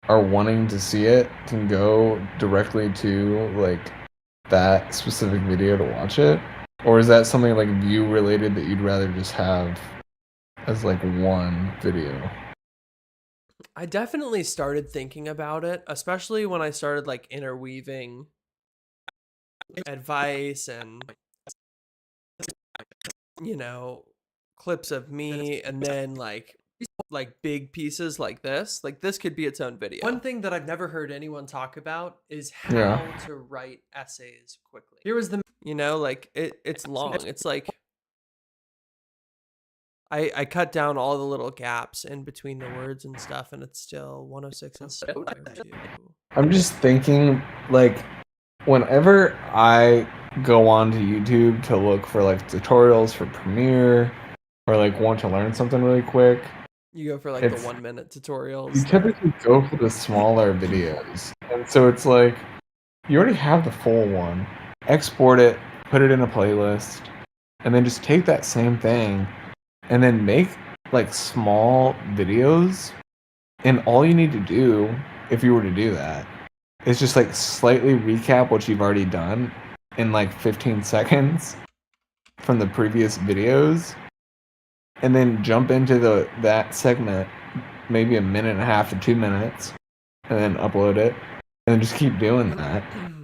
are wanting to see it can go directly to like that specific video to watch it? Or is that something like view related that you'd rather just have as like one video? I definitely started thinking about it, especially when I started like interweaving advice and clips of me and then like big pieces like this. Like this could be its own video. One thing that I've never heard anyone talk about is how Yeah. to write essays quickly. Here was the Like it's long. It's like I cut down all the little gaps in between the words and stuff, and it's still 106 and so. I'm just thinking like whenever I go onto YouTube to look for like tutorials for Premiere or like want to learn something really quick, You go for like It's- the 1 minute tutorials. you typically go for the smaller videos. And so it's like you already have the full one. Export it, put it in a playlist, and then just take that same thing and then make like small videos. And all you need to do, if you were to do that, is just like slightly recap what you've already done in like 15 seconds from the previous videos, and then jump into that segment, maybe a minute and a half to 2 minutes, and then upload it, and then just keep doing that.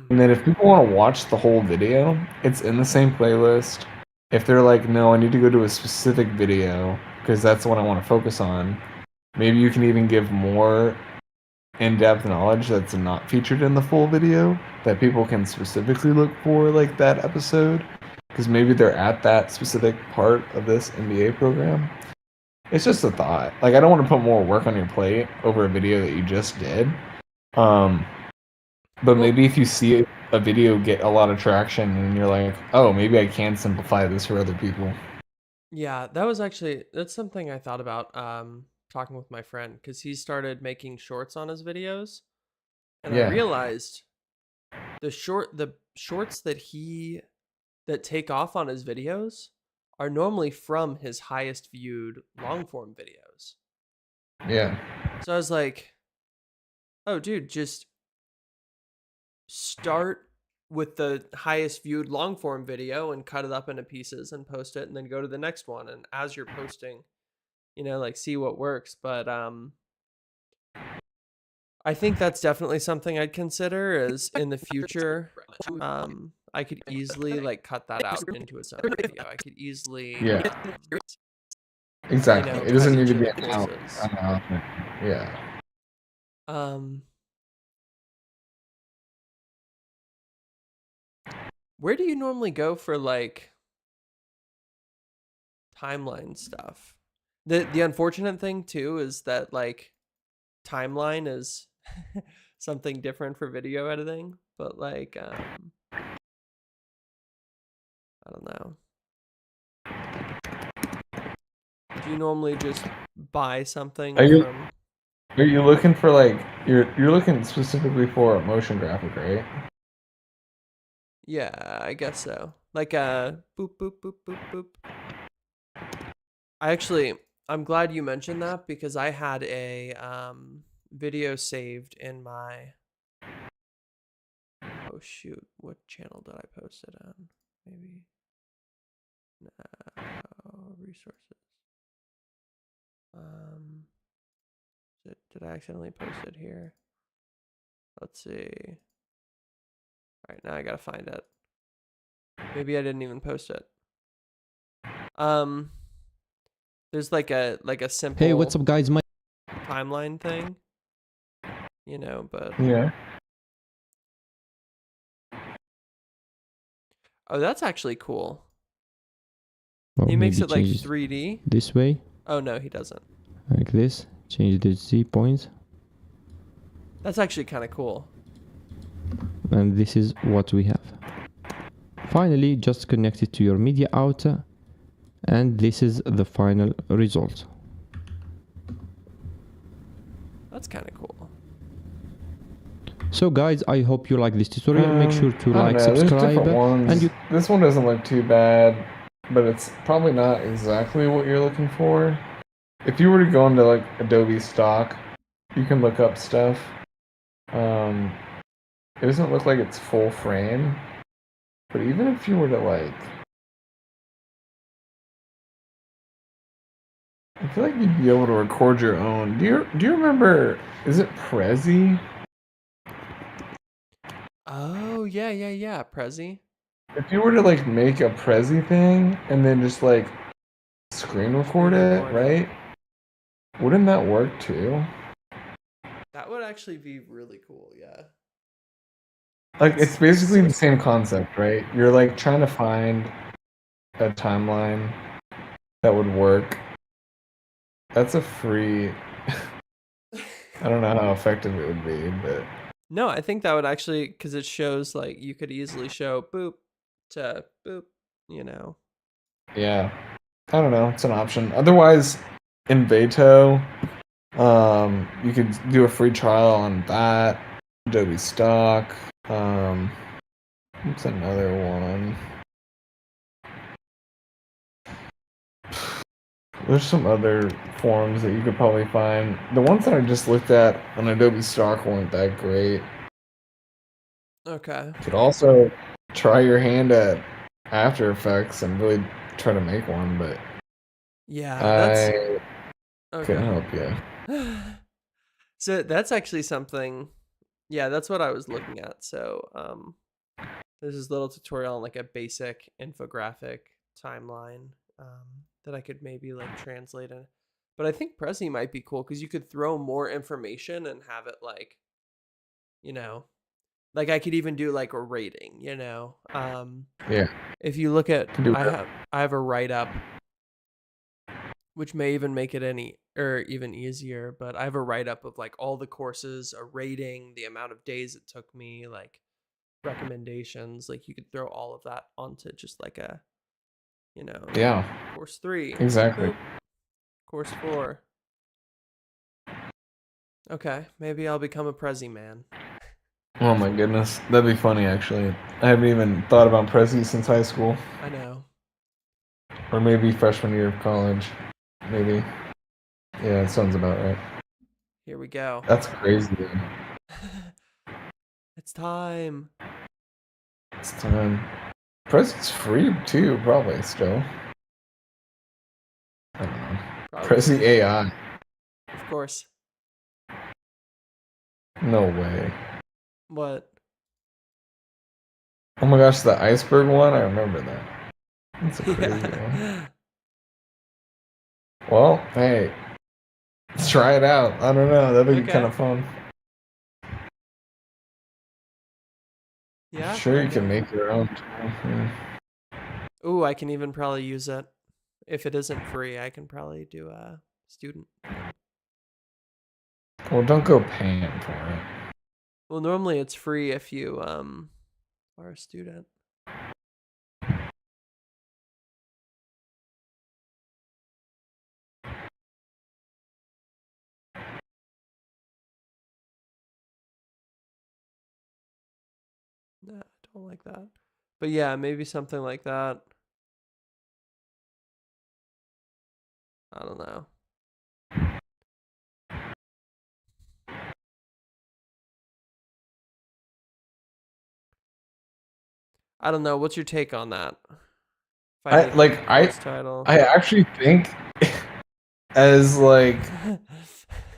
And then if people want to watch the whole video, it's in the same playlist. If they're like, no, I need to go to a specific video because that's the one I want to focus on, maybe you can even give more in-depth knowledge that's not featured in the full video that people can specifically look for, like that episode, because maybe they're at that specific part of this MBA program. It's just a thought. Like, I don't want to put more work on your plate over a video that you just did. But maybe if you see a video get a lot of traction and you're like, oh, maybe I can simplify this for other people. Yeah, that's something I thought about talking with my friend because he started making shorts on his videos, and I Yeah. realized the shorts that take off on his videos are normally from his highest viewed long form videos. Yeah. So I was like, oh dude, just start with the highest viewed long form video and cut it up into pieces and post it and then go to the next one, and as you're posting, like see what works. But I think that's definitely something I'd consider is in the future. I could easily like cut that out into its own video. I could easily Yeah. Exactly. It cut doesn't need each to of be the an courses. announcement. Yeah. Where do you normally go for like timeline stuff. The unfortunate thing too is that like timeline is something different for video editing, but like I don't know. Do you normally just buy something Are you- from? Are you looking for like you're looking specifically for a motion graphic, right? Yeah, I guess so. Like boop boop boop boop boop. I'm glad you mentioned that because I had a video saved in my. Oh shoot! What channel did I post it on? Maybe. No resources. Did I accidentally post it here? Let's see. All right, now I gotta find it. Maybe I didn't even post it. There's like a simple. Hey, what's up, guys? My timeline thing, you know, but Yeah. oh, that's actually cool. Or He makes maybe it like change 3D. this way, Oh no, he doesn't. like this. Change the Z points, That's actually kind of cool. and this is what we have. Finally, just connect it to your media out, and this is the final result. That's kind of cool. So, guys, I hope you like this tutorial. Make sure to I don't like, know, there's subscribe, different ones. and you. This one doesn't look too bad, but it's probably not exactly what you're looking for. If you were to go into like Adobe Stock, you can look up stuff. It doesn't look like it's full frame, but even if you were to like, I feel like you'd be able to record your own. Do you remember? Is it Prezi? Oh yeah, Prezi. If you were to like make a Prezi thing and then just like screen record it, right? Wouldn't that work too? That would actually be really cool. Yeah. Like it's basically the same concept, right? You're like trying to find a timeline that would work. That's a free I don't know how effective it would be, but No, I think that would actually, because it shows like you could easily show boop to boop, you know. yeah. I don't know, it's an option. Otherwise, in Beto, you could do a free trial on that. Adobe Stock. What's another one? There's some other forums that you could probably find. The ones that I just looked at on Adobe Stock weren't that great. Okay. You could also try your hand at After Effects and really try to make one, but Yeah, I that's couldn't okay. help you. So that's actually something. Yeah, that's what I was looking at. So there's this little tutorial on like a basic infographic timeline that I could maybe like translate it. But I think Prezi might be cool because you could throw more information and have it like, you know, like I could even do like a rating, you know. Yeah. If you look at, Do I that. have a write up, which may even make it even easier. But I have a write up of like all the courses, a rating, the amount of days it took me, like recommendations. Like you could throw all of that onto just like a, you know, Yeah, course 3, exactly. boop, course 4. Okay, maybe I'll become a Prezi man. Oh my goodness. That'd be funny actually. I haven't even thought about Prezi since high school. I know. Or maybe freshman year of college. Maybe. Yeah, that sounds about right. Here we go. That's crazy, dude. It's time. It's time. Prezi's free too, probably still. I don't know. Probably. Prezi AI. Of course. No way. What? Oh my gosh, the iceberg one? I remember that. That's a crazy one. Yeah. Well, hey. Let's try it out. I don't know. That'd be Okay. kind of fun. Yeah. Sure, you okay. can make your own. Yeah. Ooh, I can even probably use it. if it isn't free, I can probably do a student. Well, don't go paying for it. Well, normally it's free if you are a student. Nah, I don't like that. But yeah, maybe something like that. I don't know. I don't know. What's your take on that? I Title. I actually think as like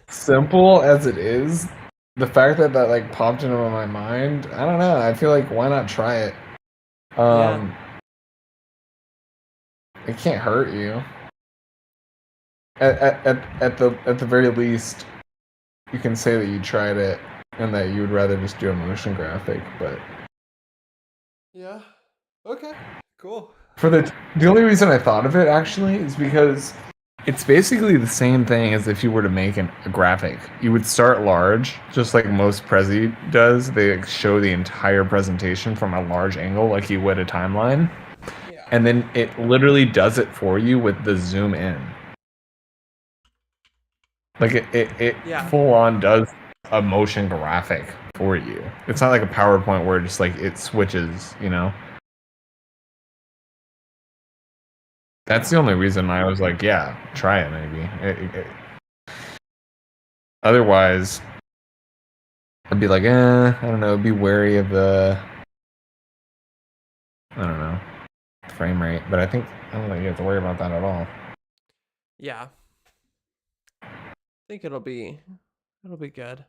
simple as it is, the fact that that like popped into my mind, I don't know. I feel like why not try it? It can't hurt you. At the very least, you can say that you tried it and that you would rather just do a motion graphic. But Yeah. Okay. Cool. for the only reason I thought of it actually is because it's basically the same thing as if you were to make a graphic. You would start large, just like most Prezi does. They show the entire presentation from a large angle, like you would a timeline. Yeah. And then it literally does it for you with the zoom in. Like it Yeah. full on does a motion graphic for you. It's not like a PowerPoint where just like it switches, you know? That's the only reason I was like, yeah, try it maybe. Otherwise, I'd be like, I don't know, be wary of the, I don't know, frame rate. But I don't think you have to worry about that at all. Yeah. I think it'll be good.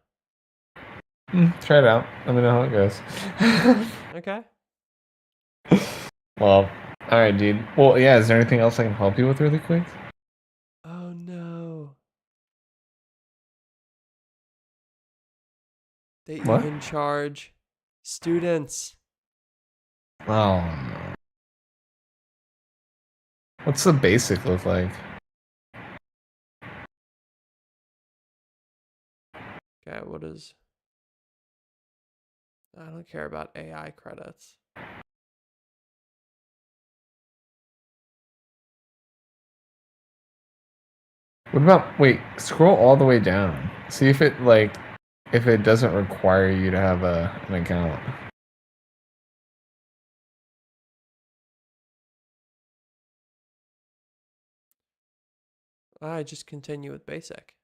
Try it out. Let me know how it goes. Okay. Well, all right, dude. Well, yeah. Is there anything else I can help you with really quick? Oh no. They What? even charge students. Oh no. What's the basic look like? Okay, what is? I don't care about AI credits. What about wait? Scroll all the way down. See if it doesn't require you to have an account. I just continue with basic.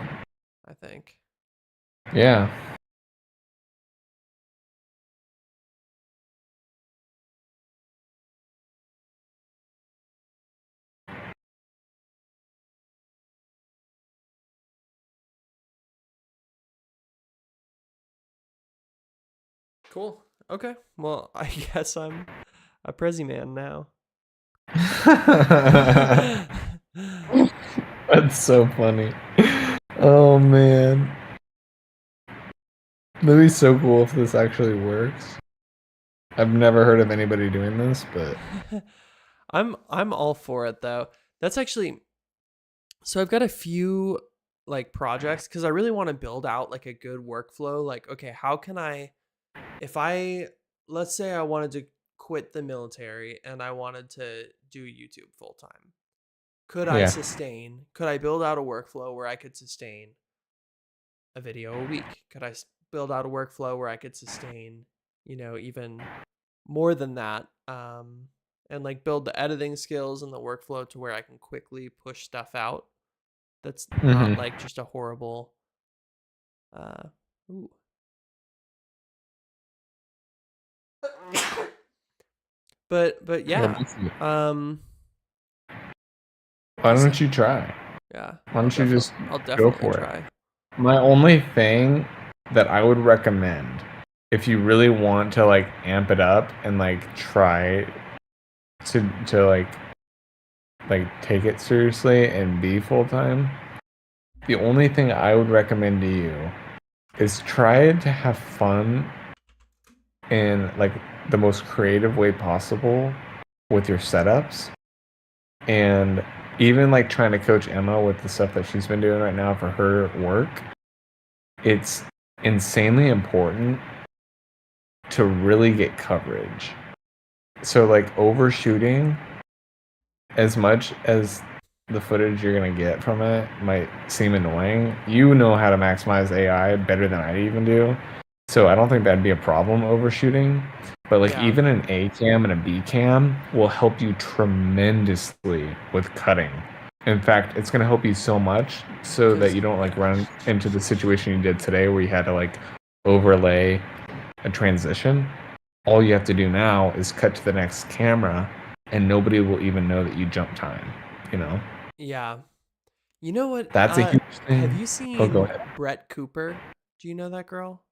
I think. Yeah. Cool. Okay. Well, I guess I'm a Prezi man now. That's so funny. Oh man. That'd be so cool if this actually works. I've never heard of anybody doing this, but I'm all for it though. That's actually, so I've got a few like projects because I really want to build out like a good workflow. Like, okay, how can let's say I wanted to quit the military and I wanted to do YouTube full time. Could I build out a workflow where I could sustain a video a week? Could I build out a workflow where I could sustain, even more than that? And like build the editing skills and the workflow to where I can quickly push stuff out. That's not like just a horrible, ooh. But yeah, why don't you try? yeah. Why don't you just I'll definitely go for try. it? My only thing that I would recommend, if you really want to like amp it up and like try to like take it seriously and be full time, the only thing I would recommend to you is try to have fun in like the most creative way possible with your setups. And even like trying to coach Emma with the stuff that she's been doing right now for her work, it's insanely important to really get coverage. So like overshooting, as much as the footage you're gonna get from it might seem annoying, you know how to maximize AI better than I even do. So I don't think that'd be a problem overshooting. But like Yeah. even an A cam and a B cam will help you tremendously with cutting. In fact, it's gonna help you so much so that you don't like run into the situation you did today where you had to like overlay a transition. All you have to do now is cut to the next camera and nobody will even know that you jump time, you know? Yeah. You know what? That's a huge thing. Have you Oh, seen go ahead. Brett Cooper? Do you know that girl?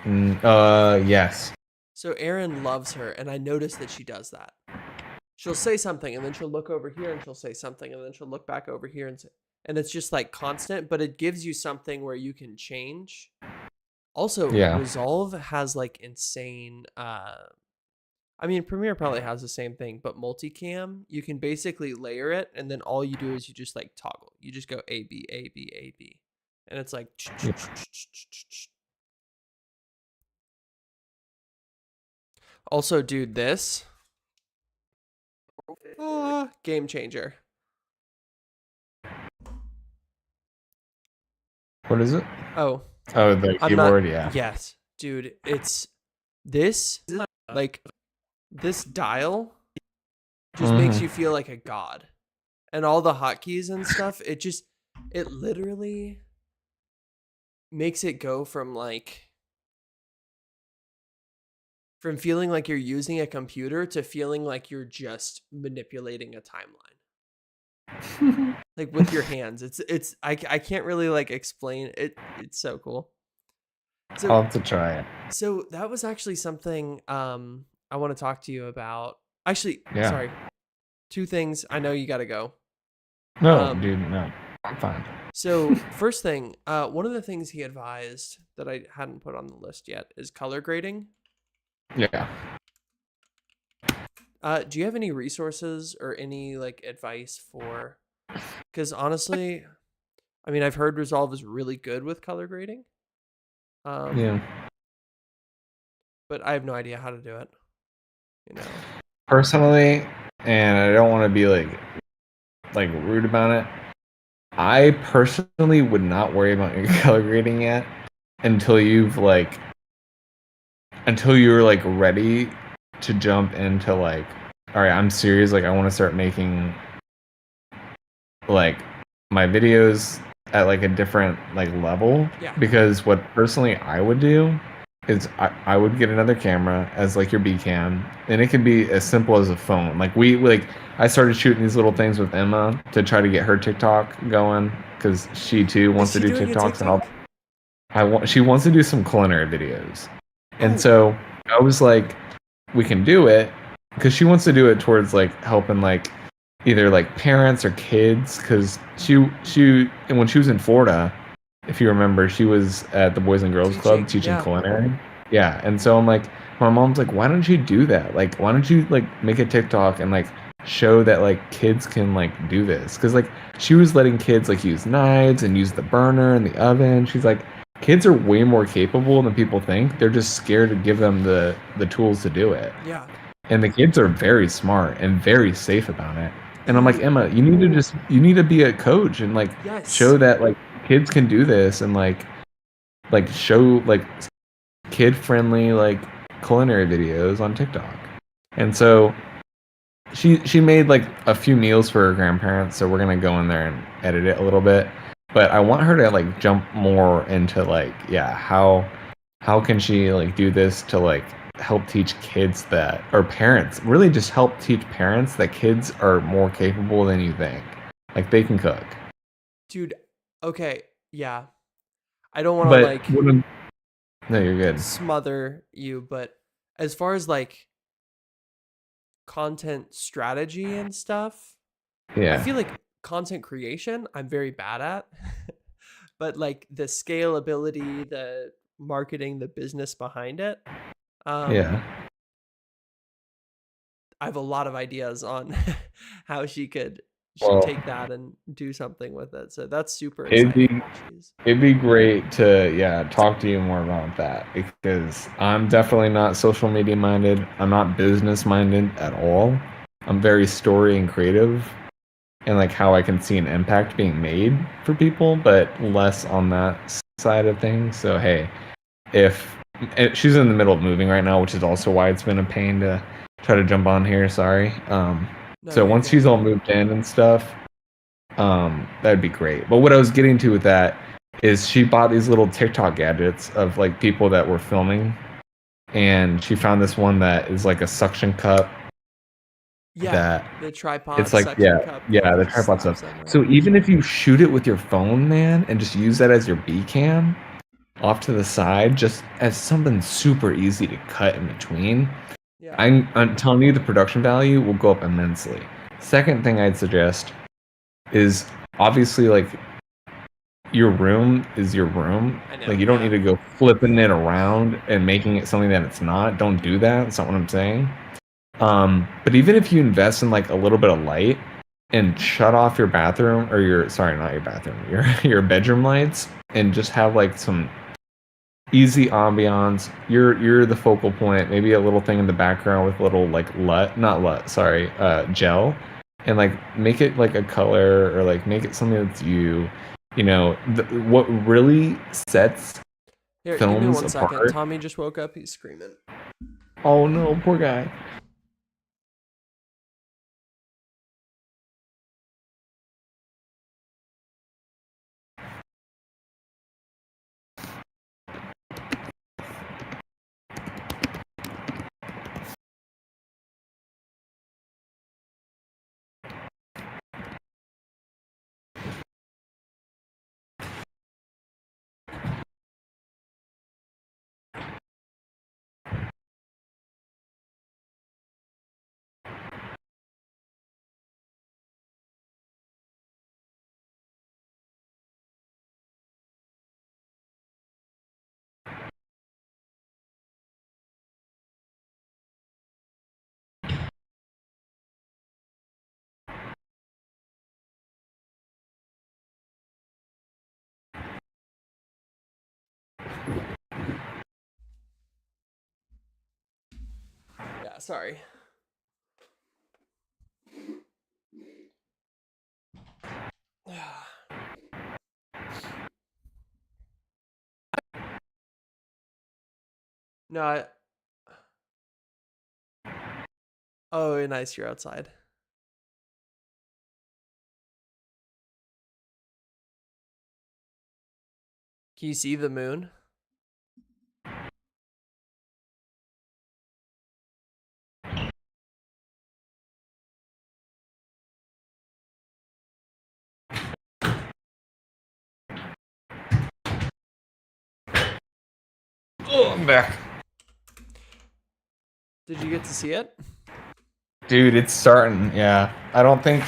Yes. So Erin loves her, and I noticed that she does that. She'll say something, and then she'll look over here, and she'll say something, and then she'll look back over here, and it's just like constant, but it gives you something where you can change. Also, Yeah. Resolve has like insane. I mean, Premiere probably has the same thing, but multicam, you can basically layer it, and then all you do is you just like toggle. You just go A B A B A B, and it's like. Also, dude, this game changer. What is it? Oh, Oh, the I'm not. keyboard, yeah. Yes, dude, it's this like this dial just makes you feel like a god, and all the hotkeys and stuff. It literally makes it go from feeling like you're using a computer to feeling like you're just manipulating a timeline. Like with your hands. I can't really like explain it. It's so cool. So I'll have to try it. So that was actually something I want to talk to you about. Actually, Yeah. sorry. 2 things. I know you got to go. No, dude, no. I'm fine. So first thing, one of the things he advised that I hadn't put on the list yet is color grading. Yeah. Do you have any resources or any like advice for? Because honestly, I mean, I've heard Resolve is really good with color grading. Yeah. But I have no idea how to do it. You know. Personally, and I don't want to be like rude about it, I personally would not worry about your color grading yet until you're like ready to jump into like, all right, I'm serious, like I want to start making like my videos at like a different like level. Yeah. Because what personally I would do is I would get another camera as like your B cam, and it could be as simple as a phone. Like I started shooting these little things with Emma to try to get her TikTok going because she too wants to do TikToks, and she wants to do some culinary videos, and so I was like, we can do it because she wants to do it towards like helping like either like parents or kids, because and when she was in Florida, if you remember, she was at the Boys and Girls Club teaching culinary. Yeah, and so I'm like, my mom's like, why don't you do that? Like, why don't you like make a TikTok and like show that like kids can like do this? Because like she was letting kids like use knives and use the burner and the oven. She's like, kids are way more capable than people think. They're just scared to give them the tools to do it. Yeah. And the kids are very smart and very safe about it. And I'm like, Emma, you need to be a coach and like show that like kids can do this, and like show like kid friendly like culinary videos on TikTok. And so she made like a few meals for her grandparents, so we're gonna go in there and edit it a little bit. But I want her to like jump more into like, how can she like do this to like help teach kids that, or parents, really just help teach parents that kids are more capable than you think. Like they can cook. Dude, okay, yeah. I don't want to like no, you're good. smother you, but as far as like content strategy and stuff, I feel like content creation I'm very bad at. But like the scalability, the marketing, the business behind it, I have a lot of ideas on how she could Well, take that and do something with it. So that's super It'd be exciting. it'd be great to talk to you more about that, because I'm definitely not social media minded. I'm not business minded at all. I'm very story and creative, and like how I can see an impact being made for people, but less on that side of things. So hey, if she's in the middle of moving right now, which is also why it's been a pain to try to jump on here. Sorry. No, So you're once good. she's all moved in and stuff, that'd be great. But what I was getting to with that is she bought these little TikTok gadgets of like people that were filming, and she found this one that is like a suction cup. Yeah, That the tripod. it's like suction cup the just tripod slaps stuff. everywhere. So even if you shoot it with your phone, man, and just use that as your B cam off to the side, just as something super easy to cut in between, Yeah. I'm telling you, the production value will go up immensely. Second thing I'd suggest is obviously like your room is your room. I know, Like you don't yeah. need to go flipping it around and making it something that it's not. Don't do that. That's not what I'm saying. But even if you invest in like a little bit of light and shut off your bathroom or not your bathroom, your bedroom lights, and just have like some easy ambiance. You're the focal point. Maybe a little thing in the background with a little like gel, and like make it like a color, or like make it something that's you. You know, what really sets Here, give me films 1 second. apart. Tommy just woke up. He's screaming. Oh no, poor guy. Yeah, sorry. No, oh, nice. You're outside. Can you see the moon? Oh, I'm back. Did you get to see it? Dude, it's starting. Yeah. I don't think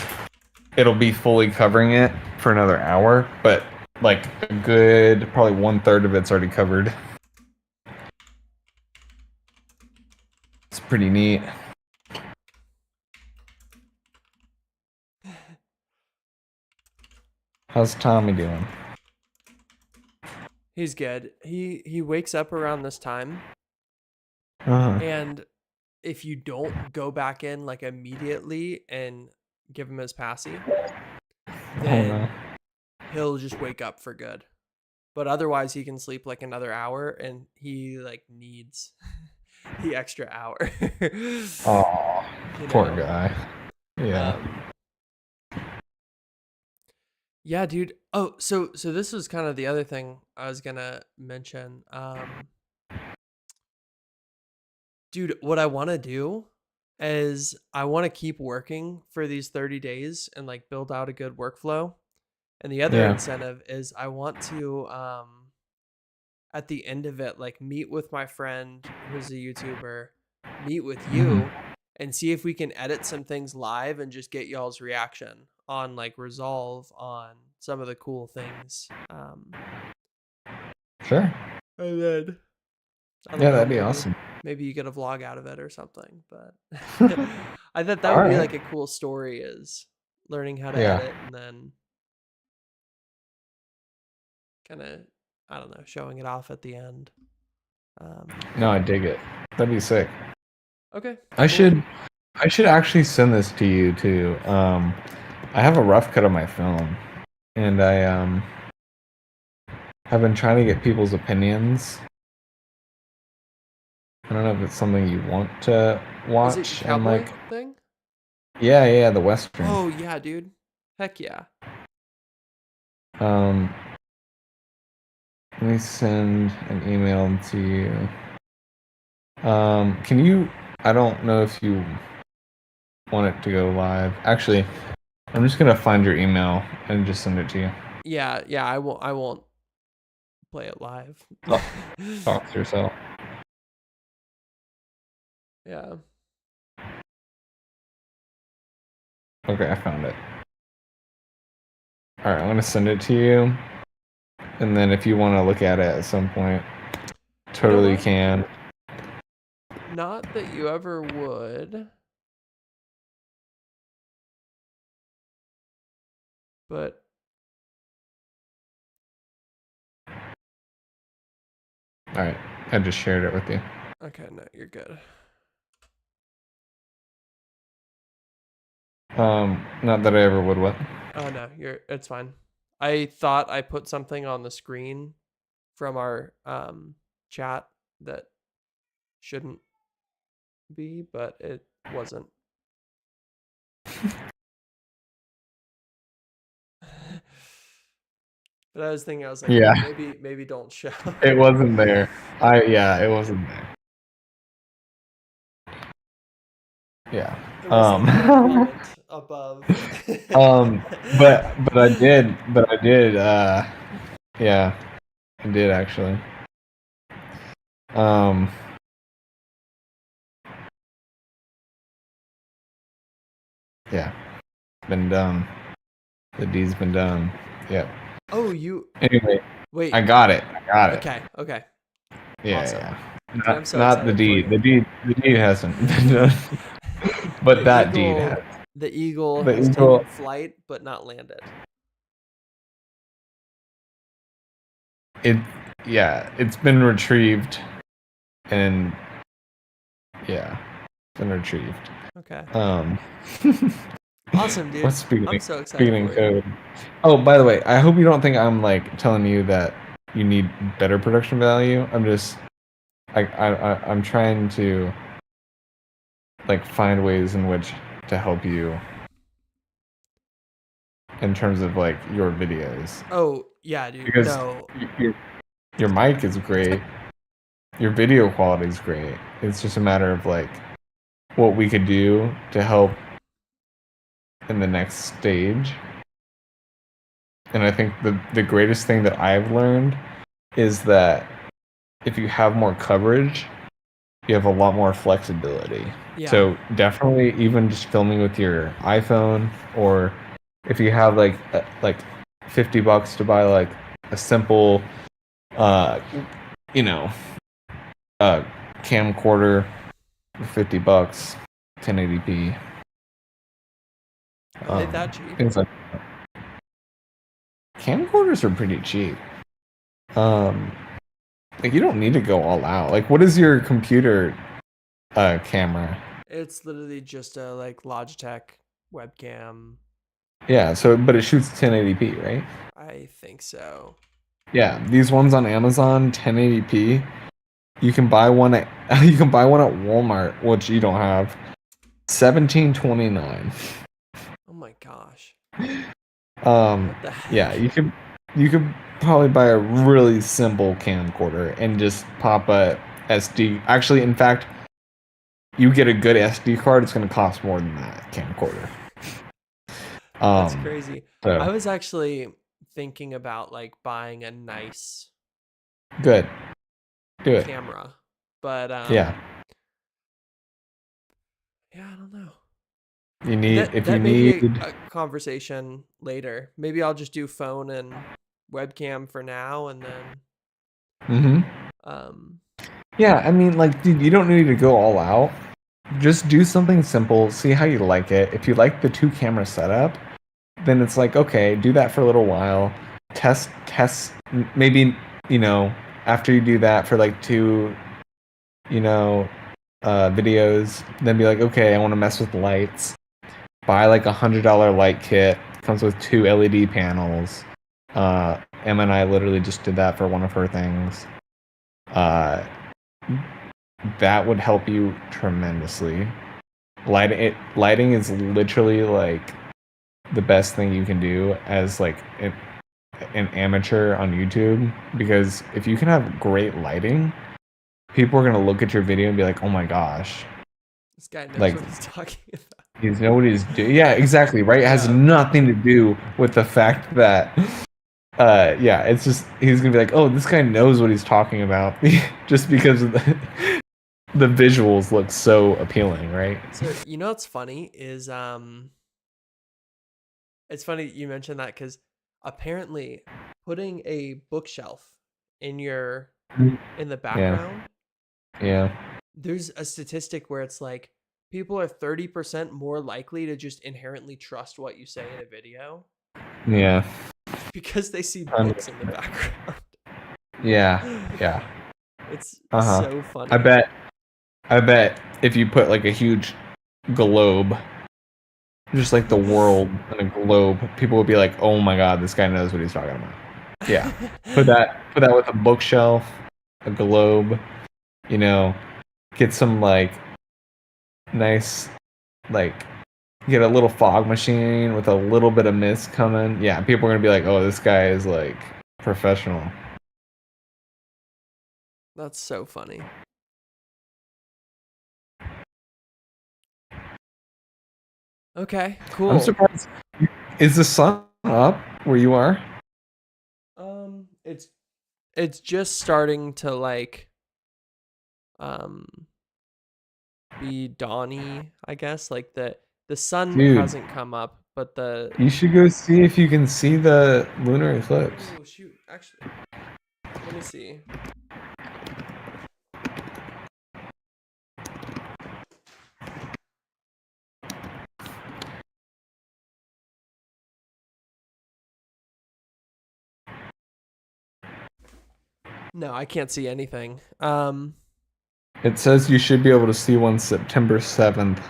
it'll be fully covering it for another hour, but like a good, probably 1/3 of it's already covered. It's pretty neat. How's Tommy doing? He's good. He wakes up around this time, Uh-huh. and if you don't go back in like immediately and give him his passy, then he'll just wake up for good. But otherwise, he can sleep like another hour, and he like needs the extra hour. Oh, You poor know? guy. Yeah. Yeah, dude. Oh, so this was kind of the other thing I was gonna mention. Dude, what I want to do is I want to keep working for these 30 days and like build out a good workflow. And the other Yeah. incentive is I want to at the end of it like meet with my friend who's a YouTuber, meet with you and see if we can edit some things live and just get y'all's reaction on like Resolve on some of the cool things. Sure. And then Yeah, that'd be awesome. maybe you get a vlog out of it or something. But I thought that would be like a cool story, is learning how to Yeah. edit and then kind of, I don't know, showing it off at the end. No, I dig it. That'd be sick. Okay. I cool. should actually send this to you too. I have a rough cut of my film, and I have been trying to get people's opinions. I don't know if it's something you want to Is watch it your and cowboy like, thing? yeah, the western. Oh yeah, dude. Heck yeah. Let me send an email to you. Can you? I don't know if you want it to go live. Actually, I'm just gonna find your email and just send it to you. Yeah, I won't play it live. Talk to yourself. Yeah. Okay, I found it. All right, I'm gonna send it to you, and then if you want to look at it at some point, totally what? can. Not that you ever would. But All right, I just shared it with you. okay, no, you're good. Not that I ever would. What? Oh no, it's fine. I thought I put something on the screen from our chat that shouldn't be, but it wasn't. But I was thinking, I was like, Yeah. maybe don't show. It wasn't there. It wasn't there. Yeah. It was like a comment above. But I did. Yeah, I did actually. Yeah, been done. The deed's been done. Yep. Oh, you. Anyway, Wait. I got it. Okay. Yeah, Awesome. yeah. I'm so Not the excited for deed. you. The deed hasn't been done. But that deed has. The eagle The has eagle- taken flight but not landed. It's been retrieved, and yeah, it's been retrieved. Okay. Awesome, dude. What's speaking? I'm so excited Speaking in for you. code. Oh, by the way, I hope you don't think I'm like telling you that you need better production value. I'm just, I'm trying to like find ways in which to help you in terms of like your videos. Oh, yeah, dude. Because No. your mic is great, your video quality is great. It's just a matter of like what we could do to help in the next stage. And I think the greatest thing that I've learned is that if you have more coverage, you have a lot more flexibility. Yeah. So definitely, even just filming with your iPhone, or if you have like $50 to buy like a simple, camcorder for $50, 1080p. Are they that cheap? Things like that. Camcorders are pretty cheap. Like you don't need to go all out. Like, what is your computer camera? It's literally just a like Logitech webcam. Yeah, but it shoots 1080p, right? I think so. Yeah, these ones on Amazon, 1080p. You can buy one at Walmart, which you don't have. $17.29. Oh my gosh. Um, What the heck? yeah, you could probably buy a really simple camcorder and just pop a SD. Actually, in fact, you get a good SD card, it's going to cost more than that camcorder. That's crazy. So, I was actually thinking about like buying a nice good. Do it. camera, but Yeah. I don't know. You need That you may be need a conversation later. Maybe I'll just do phone and webcam for now, and then Mhm. Yeah, I mean, like, dude, you don't need to go all out. Just do something simple, see how you like it. If you like the 2 camera setup, then it's like, okay, do that for a little while. Test, maybe, after you do that for like 2, videos, then be like, okay, I want to mess with lights. Buy like $100 light kit. Comes with 2 LED panels. Emma and I literally just did that for one of her things. That would help you tremendously. Lighting is literally like the best thing you can do as like an amateur on YouTube, because if you can have great lighting, people are gonna look at your video and be like, "Oh my gosh, This guy knows Like- what he's talking about. he's know what he's doing." Yeah, exactly. Right. It has Yeah. nothing to do with the fact that. Yeah, it's just he's gonna be like, "Oh, this guy knows what he's talking about," just because of the visuals look so appealing, right? So you know what's funny is it's funny you mentioned that because apparently putting a bookshelf in the background, Yeah. there's a statistic where it's like people are 30% more likely to just inherently trust what you say in a video Yeah. because they see books in the background. Yeah. It's Uh-huh. so funny. I bet if you put like a huge globe, just like the world on a globe, people would be like, "Oh my god, this guy knows what he's talking about." Yeah. Put that with a bookshelf, a globe, get some like nice, like, get a little fog machine with a little bit of mist coming. Yeah, people are gonna be like, "Oh, this guy is like professional." That's so funny. Okay, cool. I'm surprised. Is the sun up where you are? It's just starting to like be dawny, I guess. Like the sun Dude. hasn't come up, but the You should go see if you can see the lunar eclipse. oh shoot, actually, let me see. No, I can't see anything. It says you should be able to see one September 7th.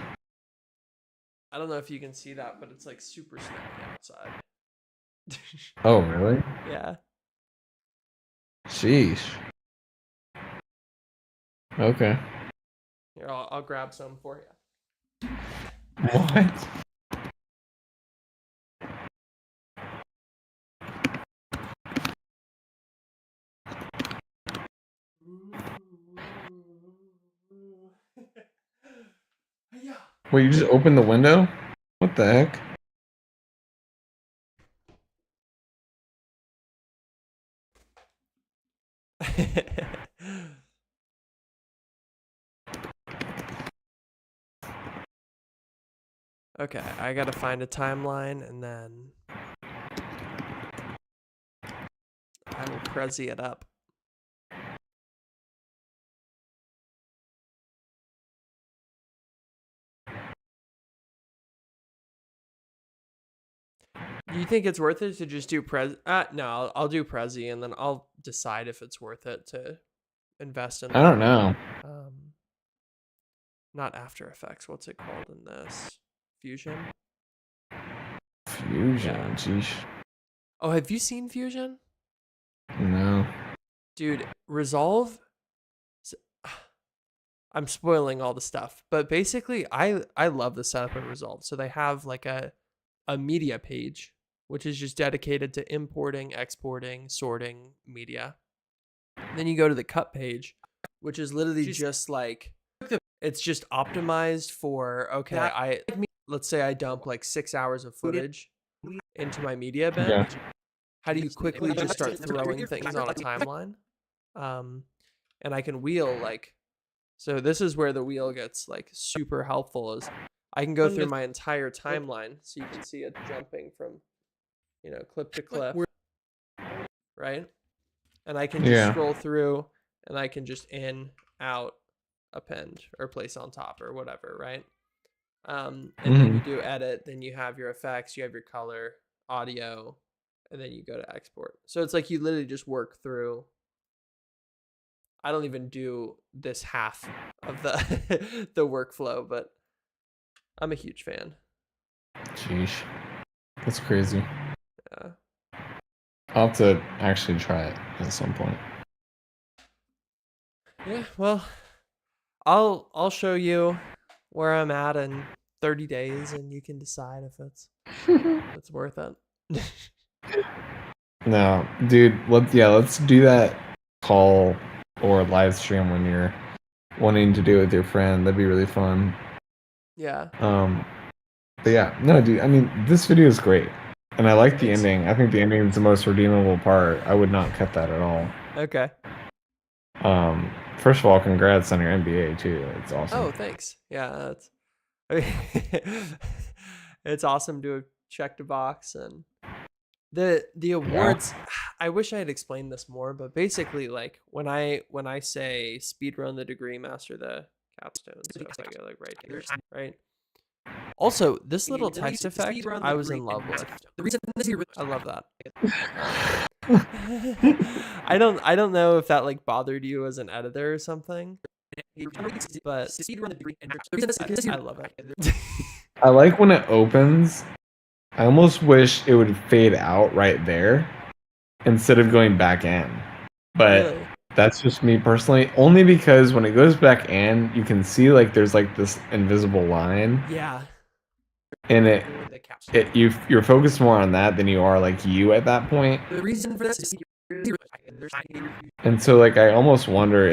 I don't know if you can see that, but it's like super snowy outside. Oh, really? Yeah. Sheesh. Okay. Here, I'll grab some for you. What? Yeah. Wait, you just opened the window? What the heck? Okay, I gotta find a timeline and then I will Prezi it up. Do you think it's worth it to just do no, I'll do Prezi and then I'll decide if it's worth it to invest in I don't know. not After Effects. What's it called in this? Fusion? Fusion, Yeah. sheesh. Oh, have you seen Fusion? No. Dude, Resolve. I'm spoiling all the stuff, but basically, I love the setup of Resolve. So they have like a media page, which is just dedicated to importing, exporting, sorting media. Then you go to the cut page, which is literally just like it's just optimized for okay. Let's say I dump like 6 hours of footage into my media bin. Yeah. How do you quickly just start throwing things on a timeline? And I can wheel like, so this is where the wheel gets like super helpful is I can go through my entire timeline so you can see it jumping from, clip to clip, right? And I can just scroll through and I can just out append or place on top or whatever, right? And then you do edit, then you have your effects, you have your color, audio, and then you go to export. So it's like you literally just work through. I don't even do this half of the the workflow, but I'm a huge fan. Sheesh. That's crazy. Yeah. I'll have to actually try it at some point. Yeah, well, I'll show you where I'm at in 30 days and you can decide if it's worth it. No, dude, let's do that call or live stream when you're wanting to do it with your friend. That'd be really fun. Yeah. But yeah, no, dude, I mean, this video is great. And I like the ending. I think the ending is the most redeemable part. I would not cut that at all. Okay. First of all, congrats on your MBA too. It's awesome. Oh, thanks. Yeah, it's awesome to have checked a box. And the awards, I wish I had explained this more, but basically, like when I say speedrun the degree, master the capstone, so if I go like right here, right? Also, this little text effect I was in love with. I love that. I don't know if that like bothered you as an editor or something, but I love it. I like when it opens. I almost wish it would fade out right there instead of going back in. But Really? that's just me personally. Only because when it goes back in, you can see like there's like this invisible line. Yeah. And you're focused more on that than you are like you at that point. The reason for this is And so like I almost wonder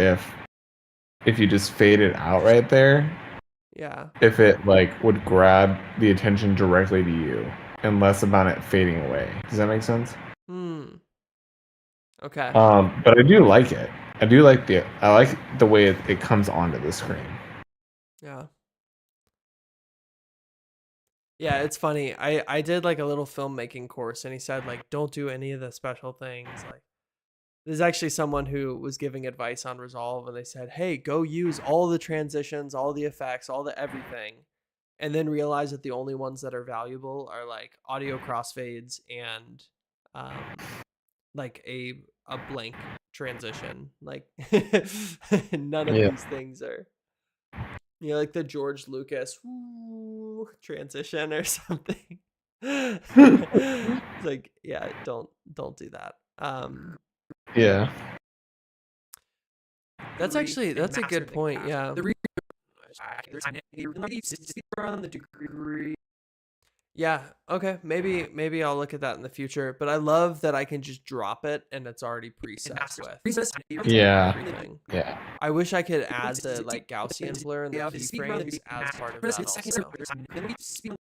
if you just fade it out right there, Yeah. if it like would grab the attention directly to you and less about it fading away. Does that make sense? Okay. But I do like it. I like the way it comes onto the screen. Yeah. Yeah, it's funny. I did like a little filmmaking course and he said like don't do any of the special things. Like there's actually someone who was giving advice on Resolve and they said, "Hey, go use all the transitions, all the effects, all the everything." And then realize that the only ones that are valuable are like audio crossfades and like a blank transition. Like none of these things are, you know, like the George Lucas transition or something. It's like, yeah, don't do that. Yeah. That's a good point. Yeah. Yeah. Okay. Maybe I'll look at that in the future. But I love that I can just drop it and it's already preset with. Yeah. Everything. Yeah. I wish I could add the like Gaussian blur in the keyframes as part of that also.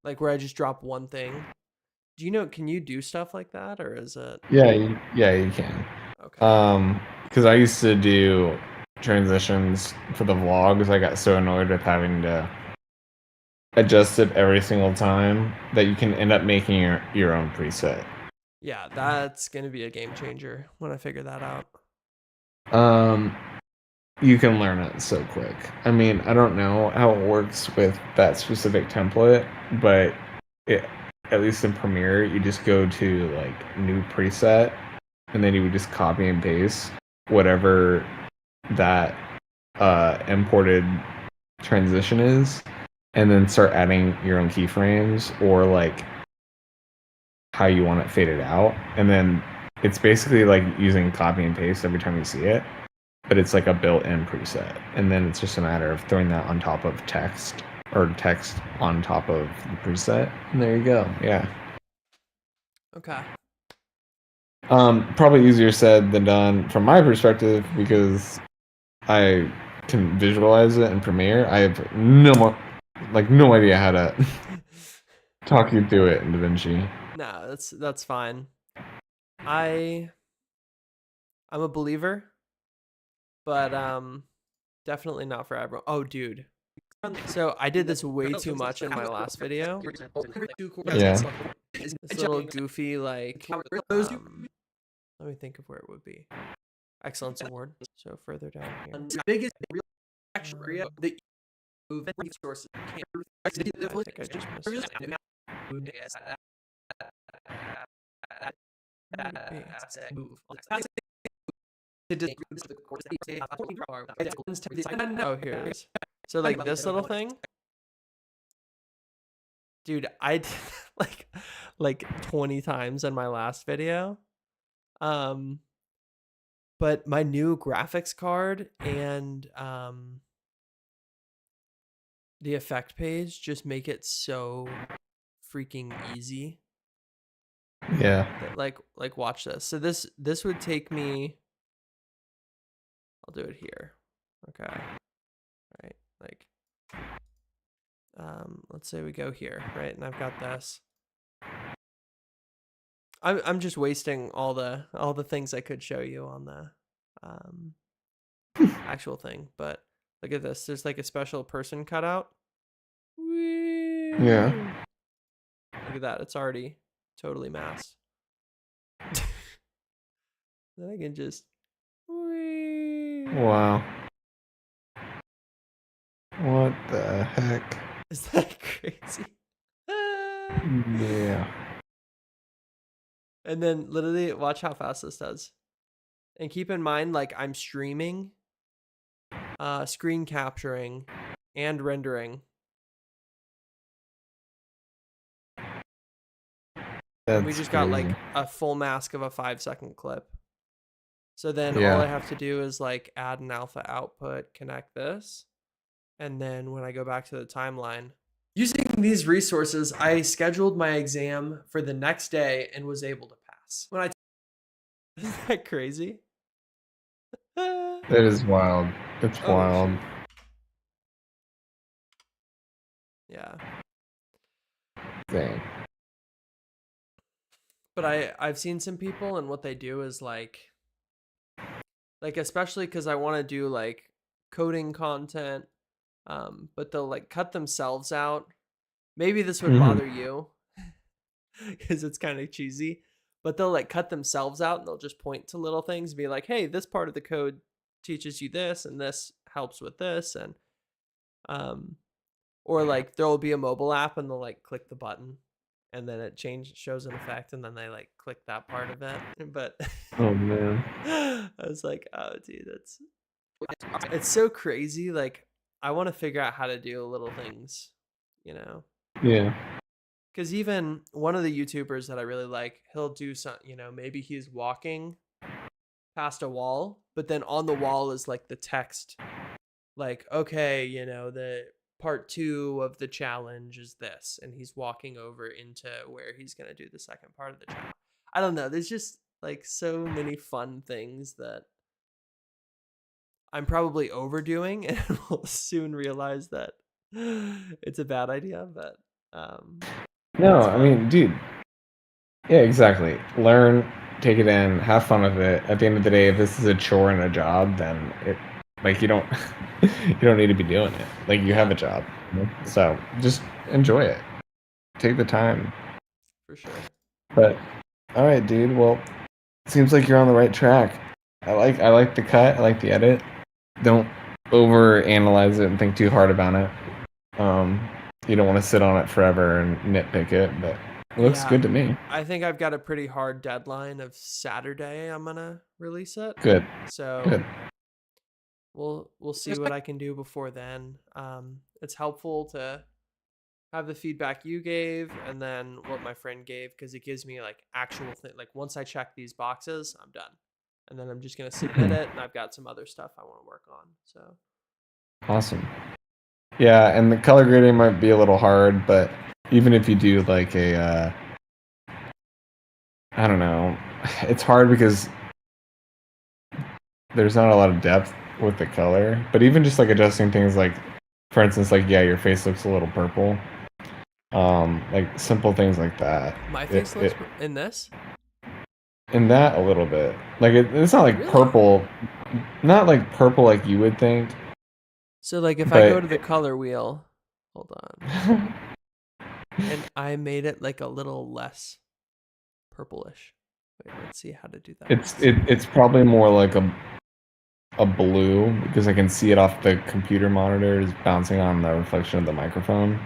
Like where I just drop one thing. Can you do stuff like that or is it? Yeah, you can. Okay. Because I used to do transitions for the vlogs. I got so annoyed with having to adjust it every single time that you can end up making your own preset. Yeah, that's gonna be a game changer when I figure that out. You can learn it so quick. I mean, I don't know how it works with that specific template, but at least in Premiere, you just go to like new preset, and then you would just copy and paste whatever that imported transition is, and then start adding your own keyframes or like how you want it faded out. And then it's basically like using copy and paste every time you see it, but it's like a built-in preset. And then it's just a matter of throwing that on top of text or text on top of the preset. And there you go. Yeah. Okay. Probably easier said than done from my perspective because I can visualize it in Premiere. I have no idea how to talk you through it in DaVinci. No, that's fine. I'm a believer, but definitely not for everyone. Oh, dude. So I did this way too much in my last video. Yeah. This little goofy like let me think of where it would be. Excellence Award. So further down here. The biggest real actual area that you move resources can't I think I just missed something. Oh, here it is. So like this little thing, dude, I did like 20 times in my last video. But my new graphics card and the effect page just make it so freaking easy. Yeah. That, like watch this. So this would take me. I'll do it here. Okay. Right. Like let's say we go here, right? And I've got this. I'm just wasting all the things I could show you on the actual thing, but look at this. There's like a special person cutout. Yeah. Look at that. It's already totally masked. Then I can just. Wow. What the heck? Is that crazy? Yeah. And then literally watch how fast this does. And keep in mind, like I'm streaming, screen capturing, and rendering. That's We just got like crazy. a full mask of a 5-second clip. So then Yeah. all I have to do is like add an alpha output, connect this. And then when I go back to the timeline, Using these resources, I scheduled my exam for the next day and was able to pass. When I isn't that crazy? That is wild. It's Oh, wild. Yeah. Dang. But I've seen some people and what they do is like especially because I want to do like coding content, but they'll like cut themselves out. Maybe this would Mhm. bother you because it's kind of cheesy, but they'll like cut themselves out and they'll just point to little things and be like, hey, this part of the code teaches you this and this helps with this. And or like there'll be a mobile app and they'll like click the button and then it shows an effect and then they like click that part of it. But Oh man. I was like, oh dude, it's so crazy. Like I want to figure out how to do little things, you know. Yeah. Because even one of the YouTubers that I really like, he'll do some, maybe he's walking past a wall, but then on the wall is like the text, like, okay, the part 2 of the challenge is this, and he's walking over into where he's going to do the second part of the challenge. I don't know. There's just like so many fun things that I'm probably overdoing and will soon realize that it's a bad idea, but No, I mean, dude. Yeah, exactly. Learn, take it in, have fun with it. At the end of the day, if this is a chore and a job, then you don't you don't need to be doing it. Like you have a job. So just enjoy it. Take the time. for sure. But all right, dude. Well, seems like you're on the right track. I like the cut. I like the edit. Don't over analyze it and think too hard about it. You don't want to sit on it forever and nitpick it, but it looks Yeah. good to me. I think I've got a pretty hard deadline of Saturday. I'm gonna release it. Good. So Good. we'll see what I can do before then. It's helpful to have the feedback you gave and then what my friend gave because it gives me like actual thing. Like once I check these boxes, I'm done, and then I'm just gonna submit it. And I've got some other stuff I want to work on. So Awesome. Yeah, and the color grading might be a little hard, but even if you do like a, I don't know, it's hard because there's not a lot of depth with the color. But even just like adjusting things like, for instance, like yeah, your face looks a little purple. Like simple things like that. my face looks in this. In that a little bit, like it's not like Really? purple, not like purple like you would think. So like if I go But- to the color wheel, hold on, and I made it like a little less purplish. Wait, let's see how to do that. It's probably more like a a blue because I can see it off the computer monitor is bouncing on the reflection of the microphone.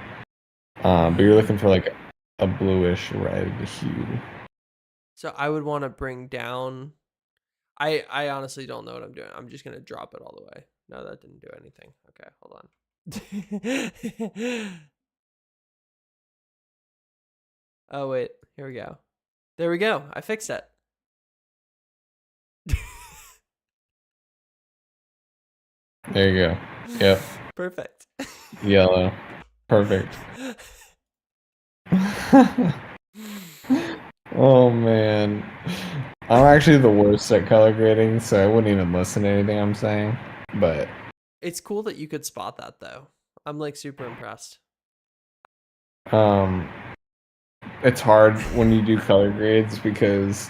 But you're looking for like a bluish red hue. So I would want to bring down. I honestly don't know what I'm doing. I'm just gonna drop it all the way. No, that didn't do anything. Okay, hold on. Oh wait, here we go. There we go. I fixed it. There you go. Yep. Perfect. Yellow. Perfect. Oh man. I'm actually the worst at color grading, so I wouldn't even listen to anything I'm saying. But It's cool that you could spot that though. I'm like super impressed. it's hard when you do color grades because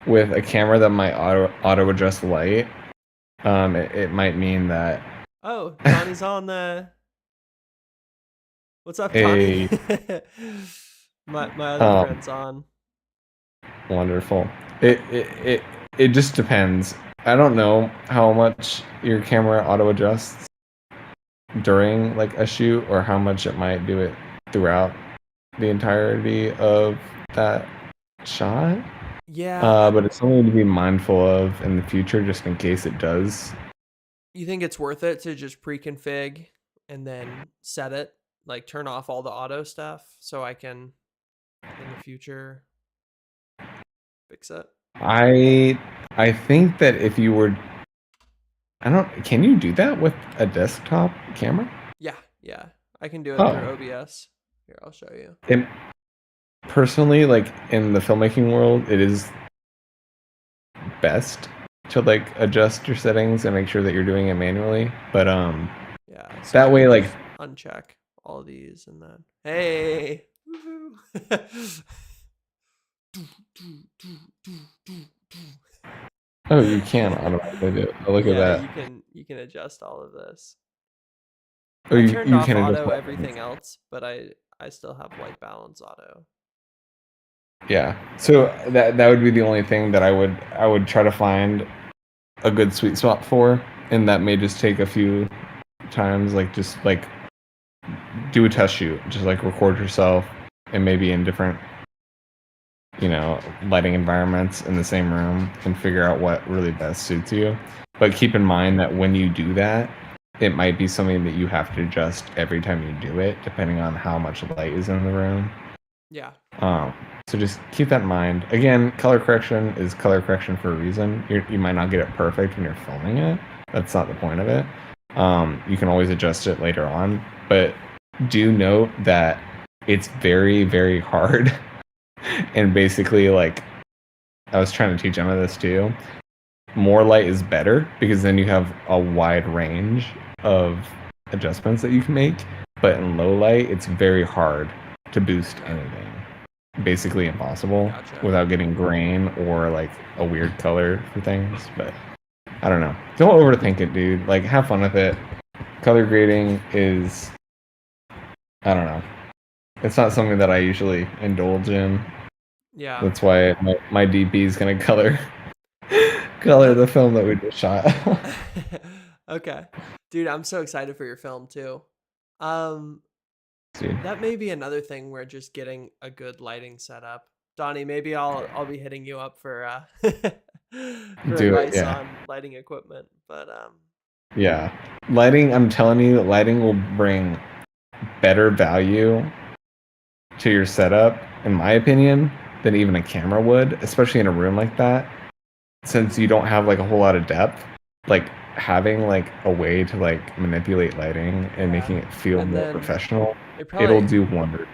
with a camera that might auto adjust light, it might mean that Oh, Donnie's on the. What's up, Hey. Donnie? my other Um, friend's on. wonderful. It just depends. I don't know how much your camera auto adjusts during like a shoot or how much it might do it throughout the entirety of that shot. Yeah. But it's something to be mindful of in the future just in case it does. You think it's worth it to just pre-config and then set it, like turn off all the auto stuff so I can in the future fix it? I think that if you were can you do that with a desktop camera? Yeah. I can do it Oh. through OBS. Here, I'll show you. And personally, like in the filmmaking world, it is best to like adjust your settings and make sure that you're doing it manually. But Yeah. so that I way, can like just uncheck all these and then hey. Woohoo. oh, you can automatically do it. Oh, look at that. You can adjust all of this. Oh, I you turned off can adjust auto that. everything else, but I still have white balance auto. Yeah. So that would be the only thing that I would try to find a good sweet spot for, and that may just take a few times, like just like do a test shoot, just like record yourself and maybe in different lighting environments in the same room and figure out what really best suits you. But keep in mind that when you do that, it might be something that you have to adjust every time you do it, depending on how much light is in the room. Yeah. So just keep that in mind. Again, color correction is color correction for a reason. You might not get it perfect when you're filming it. That's not the point of it. You can always adjust it later on. But do note that it's very, very hard. And basically, like, I was trying to teach Emma this too. More light is better because then you have a wide range of adjustments that you can make. But in low light, it's very hard to boost anything. Basically impossible Gotcha. without getting grain or like a weird color for things. But I don't know. Don't overthink it, dude. Like, have fun with it. Color grading is, I don't know. It's not something that I usually indulge in. Yeah. That's why my DP is gonna color the film that we just shot. Okay. Dude, I'm so excited for your film too. Dude. That may be another thing where just getting a good lighting setup. Donnie, maybe I'll be hitting you up for Do it, advice yeah. on lighting equipment. But Yeah, lighting. I'm telling you, lighting will bring better value to your setup, in my opinion, than even a camera would, especially in a room like that. Since you don't have like a whole lot of depth, like having like a way to like manipulate lighting and making it feel And more then professional, it'll it'll do wonders.